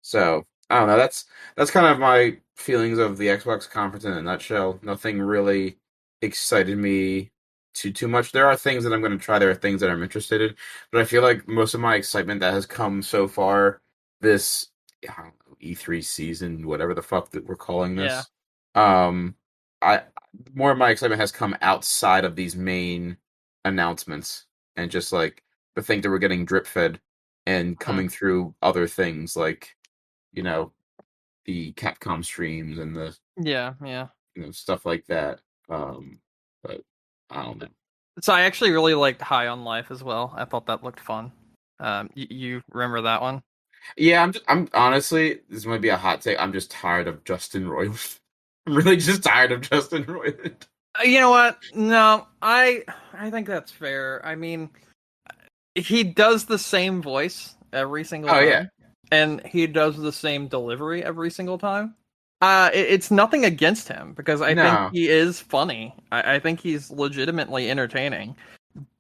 So, I don't know. That's kind of my feelings of the Xbox conference in a nutshell. Nothing really excited me too much. There are things that I'm going to try. There are things that I'm interested in. But I feel like most of my excitement that has come so far this I don't know, E3 season, whatever the fuck that we're calling this. I more of my excitement has come outside of these main announcements and just like the thing that we're getting drip fed and coming through other things like, you know, the Capcom streams and the stuff like that. But I don't know. So I actually really liked High on Life as well. I thought that looked fun. You remember that one? Yeah, I'm honestly, this might be a hot take. I'm just tired of Justin Roiland. I'm really just tired of Justin Roiland. You know what? No, I think that's fair. I mean, he does the same voice every single time. Yeah. And he does the same delivery every single time. It's nothing against him, because I think he is funny. I think he's legitimately entertaining.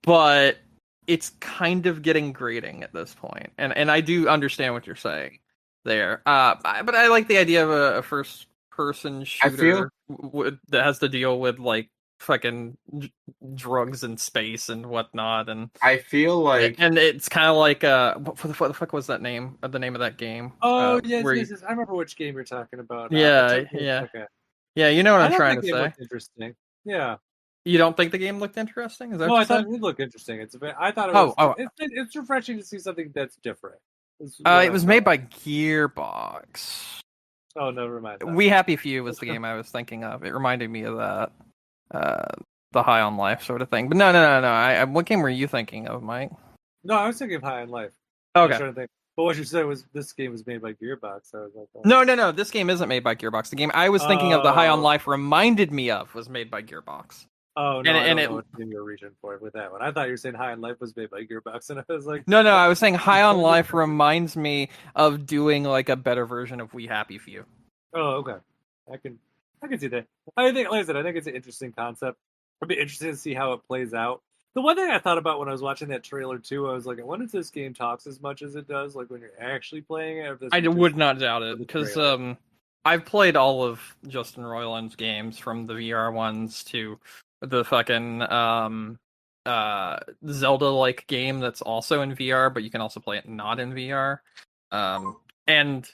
But it's kind of getting grating at this point. And I do understand what you're saying there. But I like the idea of a first-person shooter that has to deal with, like, fucking drugs in space and whatnot, and I feel like, and it's kind of like what the fuck was that name? The name of that game? Oh yes. I remember which game you're talking about. Yeah. Okay. Yeah, you know what I'm trying to say. Looked interesting. Yeah. You don't think the game looked interesting? Is that? No, I thought it did look interesting. I thought it was. It's refreshing to see something that's different. It was made by Gearbox. Oh, never mind. We Happy Few was the game I was thinking of. It reminded me of that. The High on Life sort of thing. But no. What game were you thinking of, Mike? No, I was thinking of High on Life. Okay. I was trying to think. But what you said was this game was made by Gearbox. I was like, oh. No. This game isn't made by Gearbox. The game I was thinking of, the High on Life reminded me of, was made by Gearbox. Oh no! I don't know what game you're reaching for with that one. I thought you were saying High on Life was made by Gearbox, and I was like, no. I was saying High on Life reminds me of doing like a better version of We Happy Few. Oh, okay. I can see that. I think, like I said, I think it's an interesting concept. I'd be interested to see how it plays out. The one thing I thought about when I was watching that trailer too, I was like, I wonder if this game talks as much as it does, like when you're actually playing it. I would not doubt it, because I've played all of Justin Roiland's games, from the VR ones to the fucking Zelda-like game that's also in VR, but you can also play it not in VR. And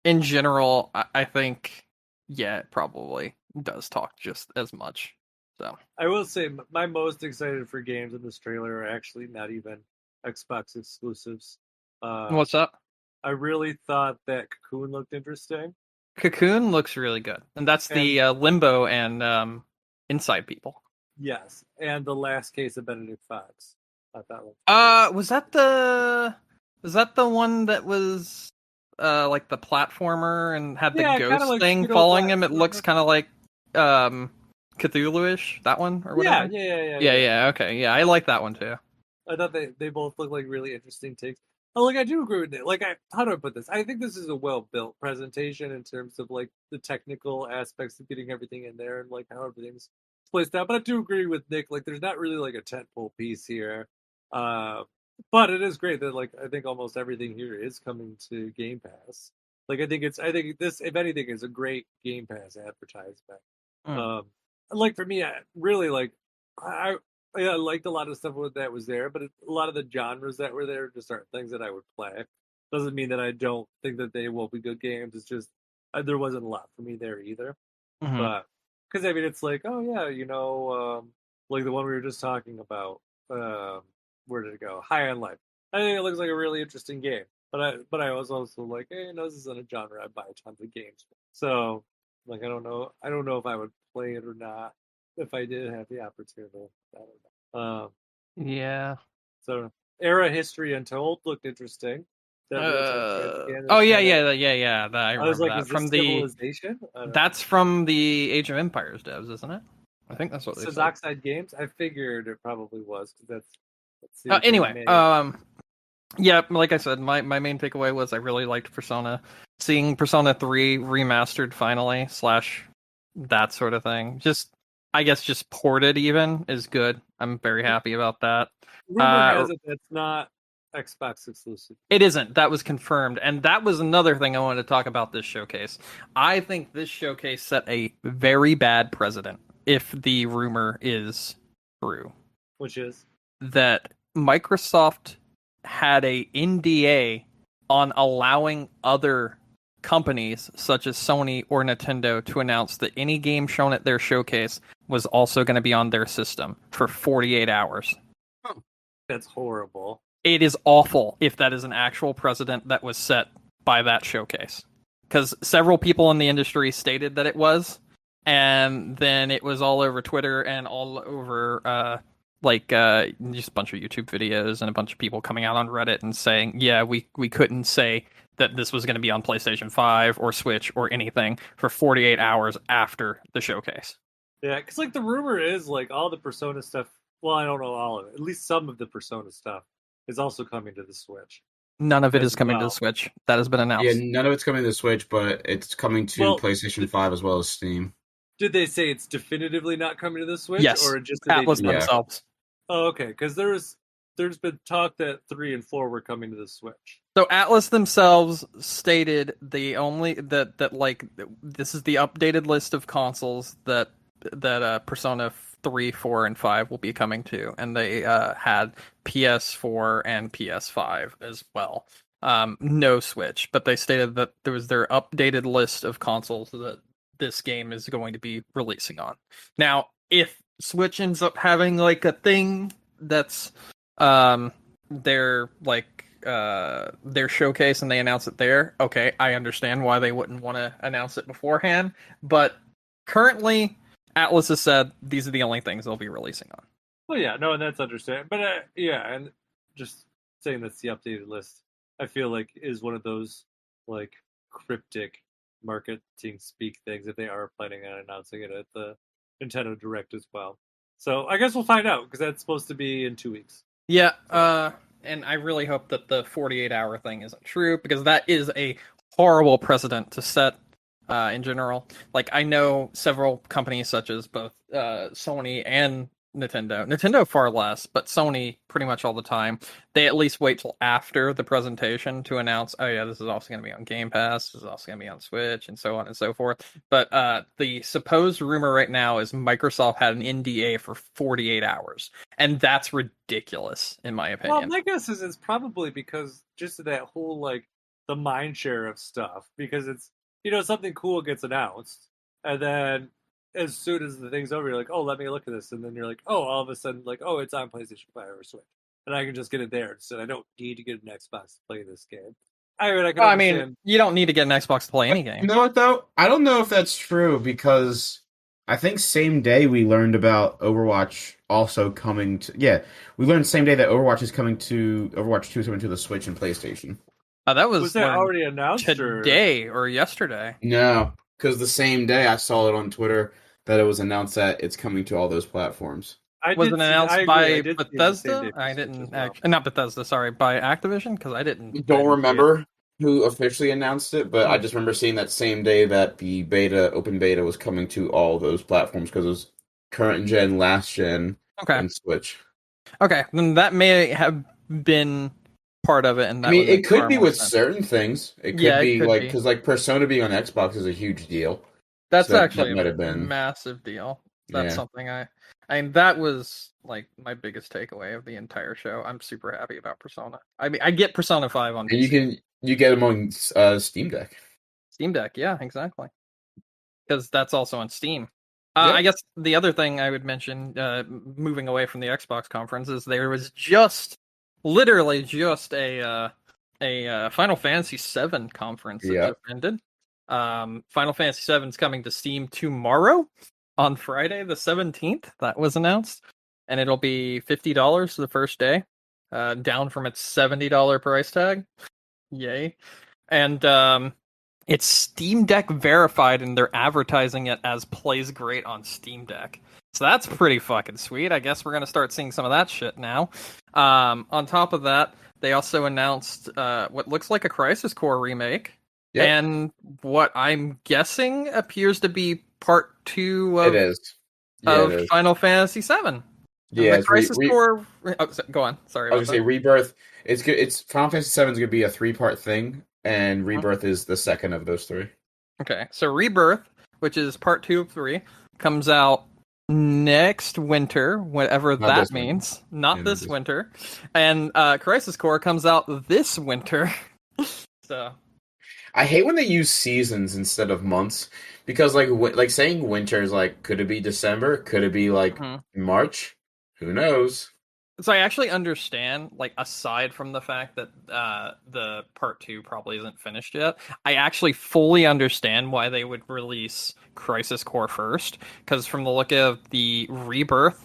in general, I think, yeah, it probably does talk just as much. So I will say my most excited for games in this trailer are actually not even Xbox exclusives. What's up? I really thought that Cocoon looked interesting. Cocoon looks really good, and that's the Limbo and Inside people. Yes, and The Last Case of Benedict Fox. I thought. Was that the one that was like the platformer and had the ghost like thing following him? It looks kind of like Cthulhu-ish, that one or whatever. Yeah. Okay, yeah, I like that one too. I thought they both look like really interesting takes. Oh, like I do agree with it. Like, how do I put this? I think this is a well-built presentation in terms of like the technical aspects of getting everything in there and like how everything's placed out. But I do agree with Nick. Like, there's not really like a tentpole piece here. But it is great that like I think almost everything here is coming to Game Pass. Like I think this, if anything, is a great Game Pass advertisement. Like for me, I really like I liked a lot of stuff that was there, but a lot of the genres that were there just aren't things that I would play. Doesn't mean that I don't think that they will be good games. It's just there wasn't a lot for me there either. But because I mean, it's like, oh yeah, like the one we were just talking about. Where did it go? High on Life. I think it looks like a really interesting game. But I was also like, hey, this isn't a genre I buy tons of games for. So like I don't know if I would play it or not if I did have the opportunity. I don't know. Yeah. So Era History Untold looked interesting. That real-time scan Oh was yeah, kinda- yeah. I I was remember like, that is from this the. Civilization? I don't know. That's from the Age of Empires devs, isn't it? I think that's what they Since said. Oxide Games, I figured it probably was because that's who they Anyway, made. yeah, like I said, my main takeaway was I really liked Persona. Seeing Persona 3 remastered finally, / that sort of thing. I guess just ported even is good. I'm very happy about that. Rumor has it that's not Xbox exclusive. It isn't. That was confirmed. And that was another thing I wanted to talk about this showcase. I think this showcase set a very bad precedent if the rumor is true. Which is? That Microsoft had a NDA on allowing other companies such as Sony or Nintendo to announce that any game shown at their showcase was also going to be on their system for 48 hours. That's horrible. It is awful if that is an actual precedent that was set by that showcase. Because several people in the industry stated that it was, and then it was all over Twitter and all over just a bunch of YouTube videos and a bunch of people coming out on Reddit and saying, yeah, we couldn't say that this was going to be on PlayStation 5 or Switch or anything for 48 hours after the showcase. Yeah, because like the rumor is like all the Persona stuff. Well, I don't know all of it. At least some of the Persona stuff is also coming to the Switch. None of it is coming to the Switch. That has been announced. Yeah, none of it's coming to the Switch, but it's coming to PlayStation 5 as well as Steam. Did they say it's definitively not coming to the Switch? Yes, or just Atlas themselves. Oh, okay. Because there's been talk that 3 and 4 were coming to the Switch. So Atlas themselves stated this is the updated list of consoles that Persona 3, 4, and 5 will be coming to, and they had PS4 and PS5 as well. No Switch, but they stated that there was their updated list of consoles that this game is going to be releasing on. Now, if Switch ends up having like a thing that's their showcase and they announce it there, okay, I understand why they wouldn't want to announce it beforehand, but currently Atlas has said these are the only things they'll be releasing on. Well, yeah, no, and that's understandable. But yeah, and just saying that's the updated list, I feel like is one of those like cryptic marketing speak things if they are planning on announcing it at the Nintendo Direct as well. So I guess we'll find out because that's supposed to be in 2 weeks. Yeah, and I really hope that the 48-hour thing isn't true because that is a horrible precedent to set. In general, like I know several companies such as both Sony and Nintendo far less, but Sony pretty much all the time, they at least wait till after the presentation to announce, oh yeah, this is also going to be on Game Pass, this is also going to be on Switch, and so on and so forth. But the supposed rumor right now is Microsoft had an NDA for 48 hours, and that's ridiculous in my opinion. Well, my guess is it's probably because just of that whole like the mind share of stuff, because it's something cool gets announced, and then as soon as the thing's over, you're like, oh, let me look at this, and then you're like, oh, all of a sudden, like, oh, it's on PlayStation 5 or Switch, and I can just get it there, so I don't need to get an Xbox to play this game. I mean, you don't need to get an Xbox to play any game. You know what, though? I don't know if that's true, because I think same day we learned about Overwatch also coming to... Yeah, we learned same day that Overwatch is coming to... Overwatch 2 is coming to the Switch and PlayStation. That was that already announced today or yesterday? No, because the same day I saw it on Twitter that it was announced that it's coming to all those platforms. Was it announced by Bethesda? I didn't. Not Bethesda. Sorry, by Activision, because I didn't. Don't remember who officially announced it, but I just remember seeing that same day that the open beta was coming to all those platforms because it was current gen, last gen, and Switch. Okay, then that may have been part of it, and that it could be with certain things. It could be could like because like Persona being on Xbox is a huge deal. That's actually a massive deal. That's something that was like my biggest takeaway of the entire show. I'm super happy about Persona. I mean, I get Persona 5 on PC. And you get them on Steam Deck. Steam Deck, yeah, exactly. Because that's also on Steam. I guess the other thing I would mention, moving away from the Xbox conference, is there was literally just a Final Fantasy VII conference that just ended. Final Fantasy VII is coming to Steam tomorrow on Friday the 17th. That was announced, and it'll be $50 the first day, down from its $70 price tag. Yay. And it's Steam Deck verified, and they're advertising it as plays great on Steam Deck. So that's pretty fucking sweet. I guess we're going to start seeing some of that shit now. On top of that, they also announced what looks like a Crisis Core remake. Yep. And what I'm guessing appears to be part 2 It is. Yeah, of it is. Final Fantasy VII. Yeah, the it's Crisis Core. Go on. Sorry I about was gonna say that. Rebirth. It's good. It's Final Fantasy VII is gonna be a 3-part thing, and Rebirth is the second of those 3. Okay, so Rebirth, which is part 2 of 3, comes out next winter, whatever Not that this winter. means. Not Yeah, not this this- winter. And Crisis Core comes out this winter. So I hate when they use seasons instead of months because like saying winter is like, could it be December? Could it be like March? Who knows? So I actually understand, like, aside from the fact that the part 2 probably isn't finished yet, I actually fully understand why they would release Crisis Core first, because from the look of the Rebirth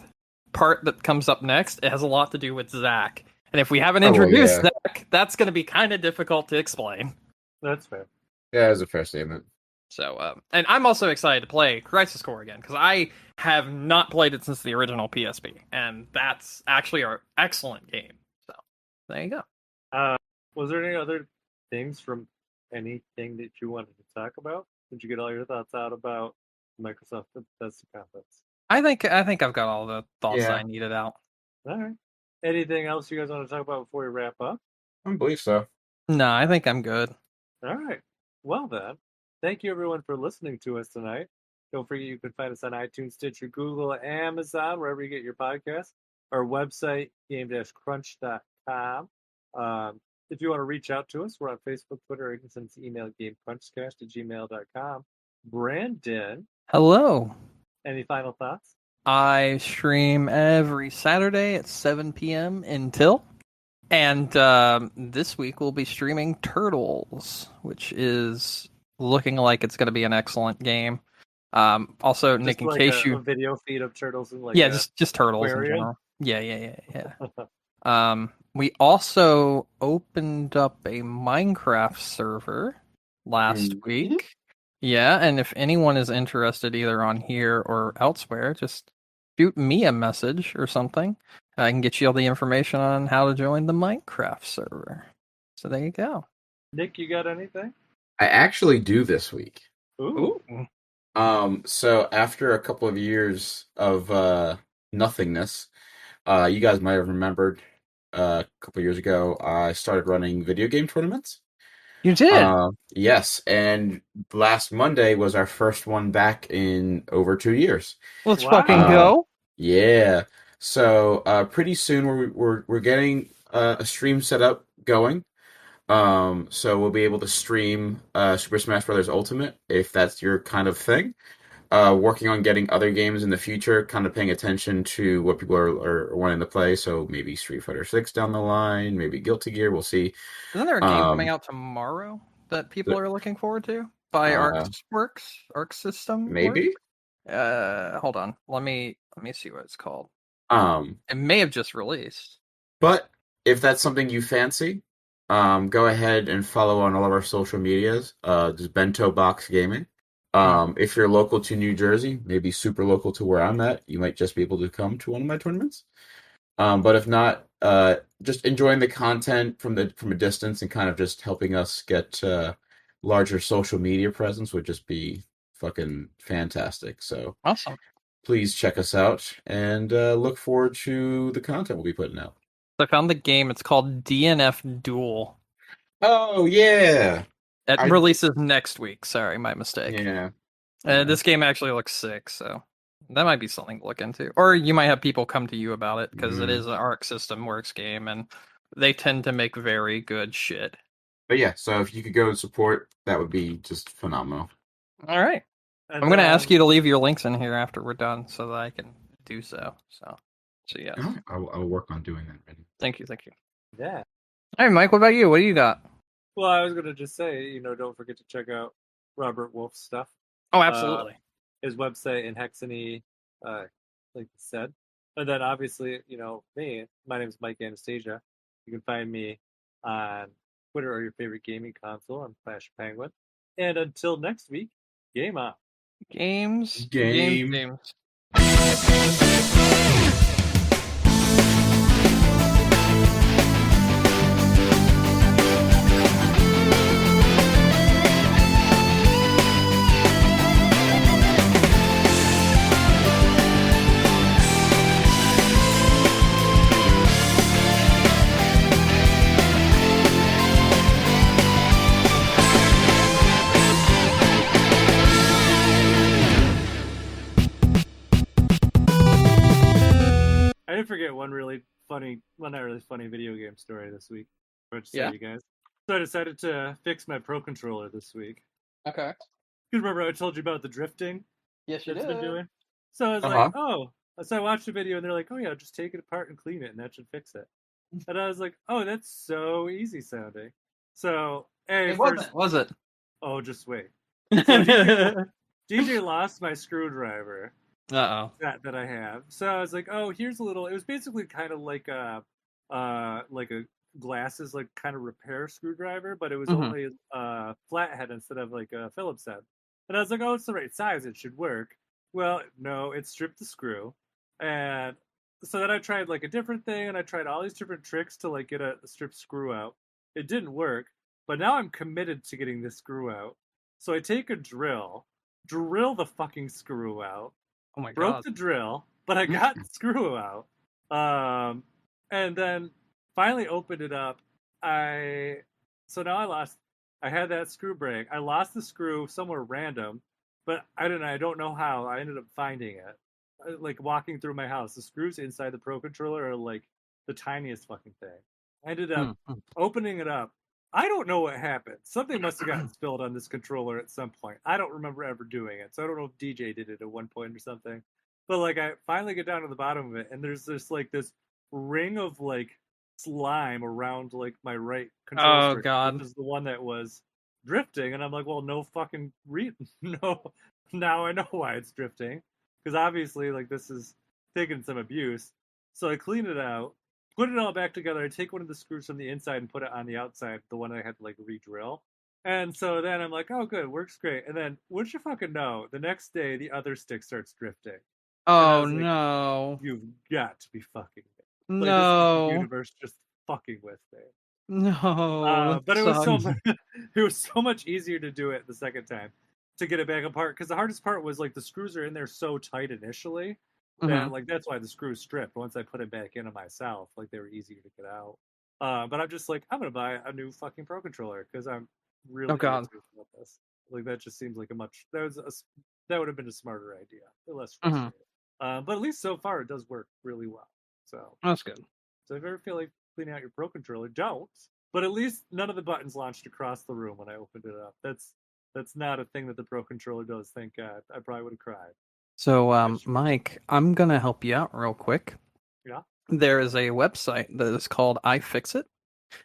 part that comes up next, it has a lot to do with Zack. And if we haven't introduced Zack, that's going to be kind of difficult to explain. That's fair. Yeah, that's a fair statement. So, and I'm also excited to play Crisis Core again, because I have not played it since the original PSP, and that's actually an excellent game. So, there you go. Was there any other things from anything that you wanted to talk about? Did you get all your thoughts out about Microsoft and Bethesda conference? I think I've got all the thoughts Yeah. I needed out. All right. Anything else you guys want to talk about before we wrap up? I don't believe so. No, I think I'm good. All right. Well then, thank you everyone for listening to us tonight. Don't forget you can find us on iTunes, Stitcher, Google, Amazon, wherever you get your podcasts. Our website, game-crunch.com. If you want to reach out to us, we're on Facebook, Twitter, or you can send us an email, gamecrunchcast@gmail.com. Brandon, Hello. any final thoughts? I stream every Saturday at 7 p.m. until. And this week we'll be streaming Turtles, which is looking like it's going to be an excellent game. Also, Just Nick, in like case a video feed of turtles and like just Turtles aquarium? in general. Yeah. We also opened up a Minecraft server last week. Yeah, and if anyone is interested either on here or elsewhere, just shoot me a message or something. I can get you all the information on how to join the Minecraft server. So there you go. Nick, you got anything? I actually do this week. Ooh. So after a couple of years of nothingness, you guys might have remembered a couple of years ago, I started running video game tournaments. You did? Yes, and last Monday was our first one back in over 2 years. Let's Wow. fucking go. Yeah. So pretty soon we're getting a stream set up going. So we'll be able to stream Super Smash Bros. Ultimate if that's your kind of thing. Working on getting other games in the future, kind of paying attention to what people are wanting to play. So maybe Street Fighter 6 down the line, maybe Guilty Gear. We'll see. Isn't there a game coming out tomorrow that people are looking forward to by Arc System? Maybe. Hold on. Let me see what it's called. It may have just released. But if that's something you fancy, go ahead and follow on all of our social medias. Just Bento Box Gaming. If you're local to New Jersey, maybe super local to where I'm at, you might just be able to come to one of my tournaments. But if not, just enjoying the content from a distance and kind of just helping us get larger social media presence would just be fucking fantastic. So Awesome. Please check us out and look forward to the content we'll be putting out. I found the game. It's called DNF Duel. Oh yeah. It releases next week. Sorry, my mistake. Yeah. This game actually looks sick, so that might be something to look into. Or you might have people come to you about it, because it is an Arc System Works game, and they tend to make very good shit. But yeah, so if you could go and support, that would be just phenomenal. All right. And I'm going to ask you to leave your links in here after we're done, so that I can do so. So yes. I'll work on doing that. Thank you. Yeah. All right, Mike, what about you? What do you got? Well, I was going to just say, don't forget to check out Robert Wolf's stuff. Oh, absolutely. His website in Hexany, like you said. And then obviously, me, my name is Mike Anastasia. You can find me on Twitter or your favorite gaming console. I'm Flash Penguin. And until next week, game on. Games. Game. I did forget one really funny, well, not really funny video game story this week. Which Yeah? you guys. So I decided to fix my Pro Controller this week. Okay. You remember I told you about the drifting Yes, that's been doing? So I was like, Uh-huh. oh. So I watched a video and they're like, oh yeah, just take it apart and clean it and that should fix it. And I was like, oh, that's so easy sounding. So, hey, It first, wasn't, was it? oh, just wait. Uh DJ lost my screwdriver oh. that I have. So I was like, oh, here's a little. It was basically kind of like a glasses like kind of repair screwdriver, but it was Mhm. only a flathead instead of like a Phillips head. And I was like, oh, it's the right size. It should work. Well, no, it stripped the screw, and so then I tried like a different thing, and I tried all these different tricks to like get a stripped screw out. It didn't work, but now I'm committed to getting this screw out. So I take a drill the fucking screw out, Oh my broke god. the drill, but I got the screw out. And then finally opened it up. So now I had that screw break. I lost the screw somewhere random, but I don't know how. I ended up finding it. Like walking through my house. The screws inside the Pro Controller are like the tiniest fucking thing. I ended up opening it up. I don't know what happened. Something must have gotten spilled on this controller at some point. I don't remember ever doing it. So I don't know if DJ did it at one point or something. But like I finally get down to the bottom of it and there's this ring of like slime around like my right control Oh stick, god. which is the one that was drifting. And I'm like, well, no fucking no. Now I know why it's drifting. Because obviously like this is taking some abuse. So I clean it out. Put it all back together. I take one of the screws from the inside and put it on the outside, the one I had to like re-drill. And so then I'm like, oh, good, works great. And then, wouldn't you fucking know, the next day the other stick starts drifting. Oh was like, no. You've got to be fucking me. Like, this is No. the universe just fucking with me. No. But it was sucks. it was so much easier to do it the second time to get it back apart because the hardest part was like the screws are in there so tight initially that like that's why the screws stripped. Once I put it back into myself, like they were easier to get out. But I'm just like I'm gonna buy a new fucking Pro Controller because I'm really God. irritated about this. Like that just seems like that would have been a smarter idea, less frustrating. But at least so far it does work really well. So That's good. if you ever feel like cleaning out your Pro Controller, don't. But at least none of the buttons launched across the room when I opened it up. That's not a thing that the Pro Controller does. Thank God. I probably would have cried. So, Mike, I'm gonna help you out real quick. Yeah. There is a website that is called iFixit,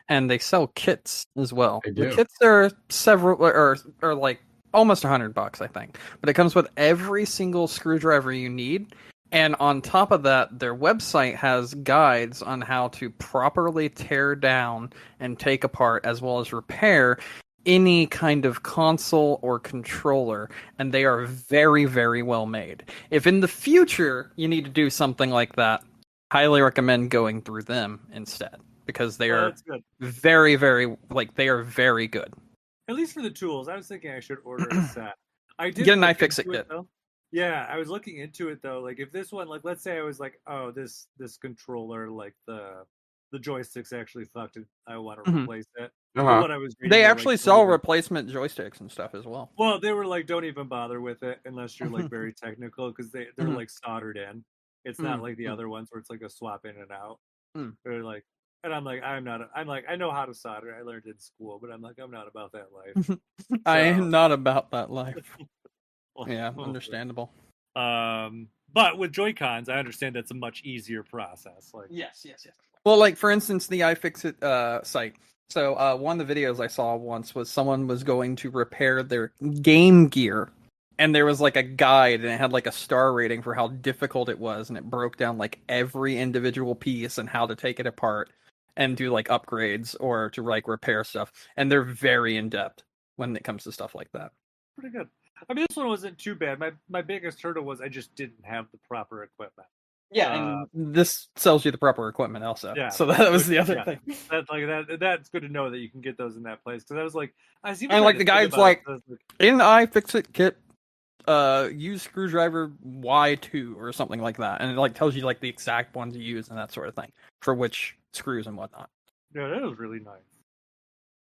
and they sell kits as well. They The do. kits are several, or like almost $100, I think. But it comes with every single screwdriver you need, and on top of that, their website has guides on how to properly tear down and take apart, as well as repair any kind of console or controller, and they are very, very well made. If in the future you need to do something like that, highly recommend going through them instead, because they are That's good. very, very, like, they are very good. At least for the tools. I was thinking I should order a set. I did Get an look iFixit into it, kit. though. Yeah, I was looking into it though. Like if this one, like let's say I was like, oh, this controller, like the joystick's actually fucked. I want to replace it. But what I was reading, They they're actually like, sell don't even- replacement joysticks and stuff as well. Well, they were like, don't even bother with it unless you're like very technical because they're like soldered in. It's not like the other ones where it's like a swap in and out. They're like, and I'm like, I'm like, I know how to solder. I learned in school, but I'm like, I'm not about that life. I am not about that life. Well, Yeah, understandable. But with Joy-Cons, I understand that's a much easier process. Like, yes. Well, like for instance, the iFixit site. So one of the videos I saw once was someone was going to repair their Game Gear, and there was like a guide, and it had like a star rating for how difficult it was, and it broke down like every individual piece and how to take it apart. and do like upgrades or to like repair stuff, and they're very in depth when it comes to stuff like that. Pretty good. I mean, this one wasn't too bad. My biggest hurdle was I just didn't have the proper equipment. Yeah, and this sells you the proper equipment also. Yeah, so that was the other thing. That's good to know that you can get those in that place, because I was like, and like the guy's like, in the iFixit kit, use screwdriver Y2 or something like that, and it like tells you like the exact one to use and that sort of thing for which screws and whatnot. Yeah, that was really nice.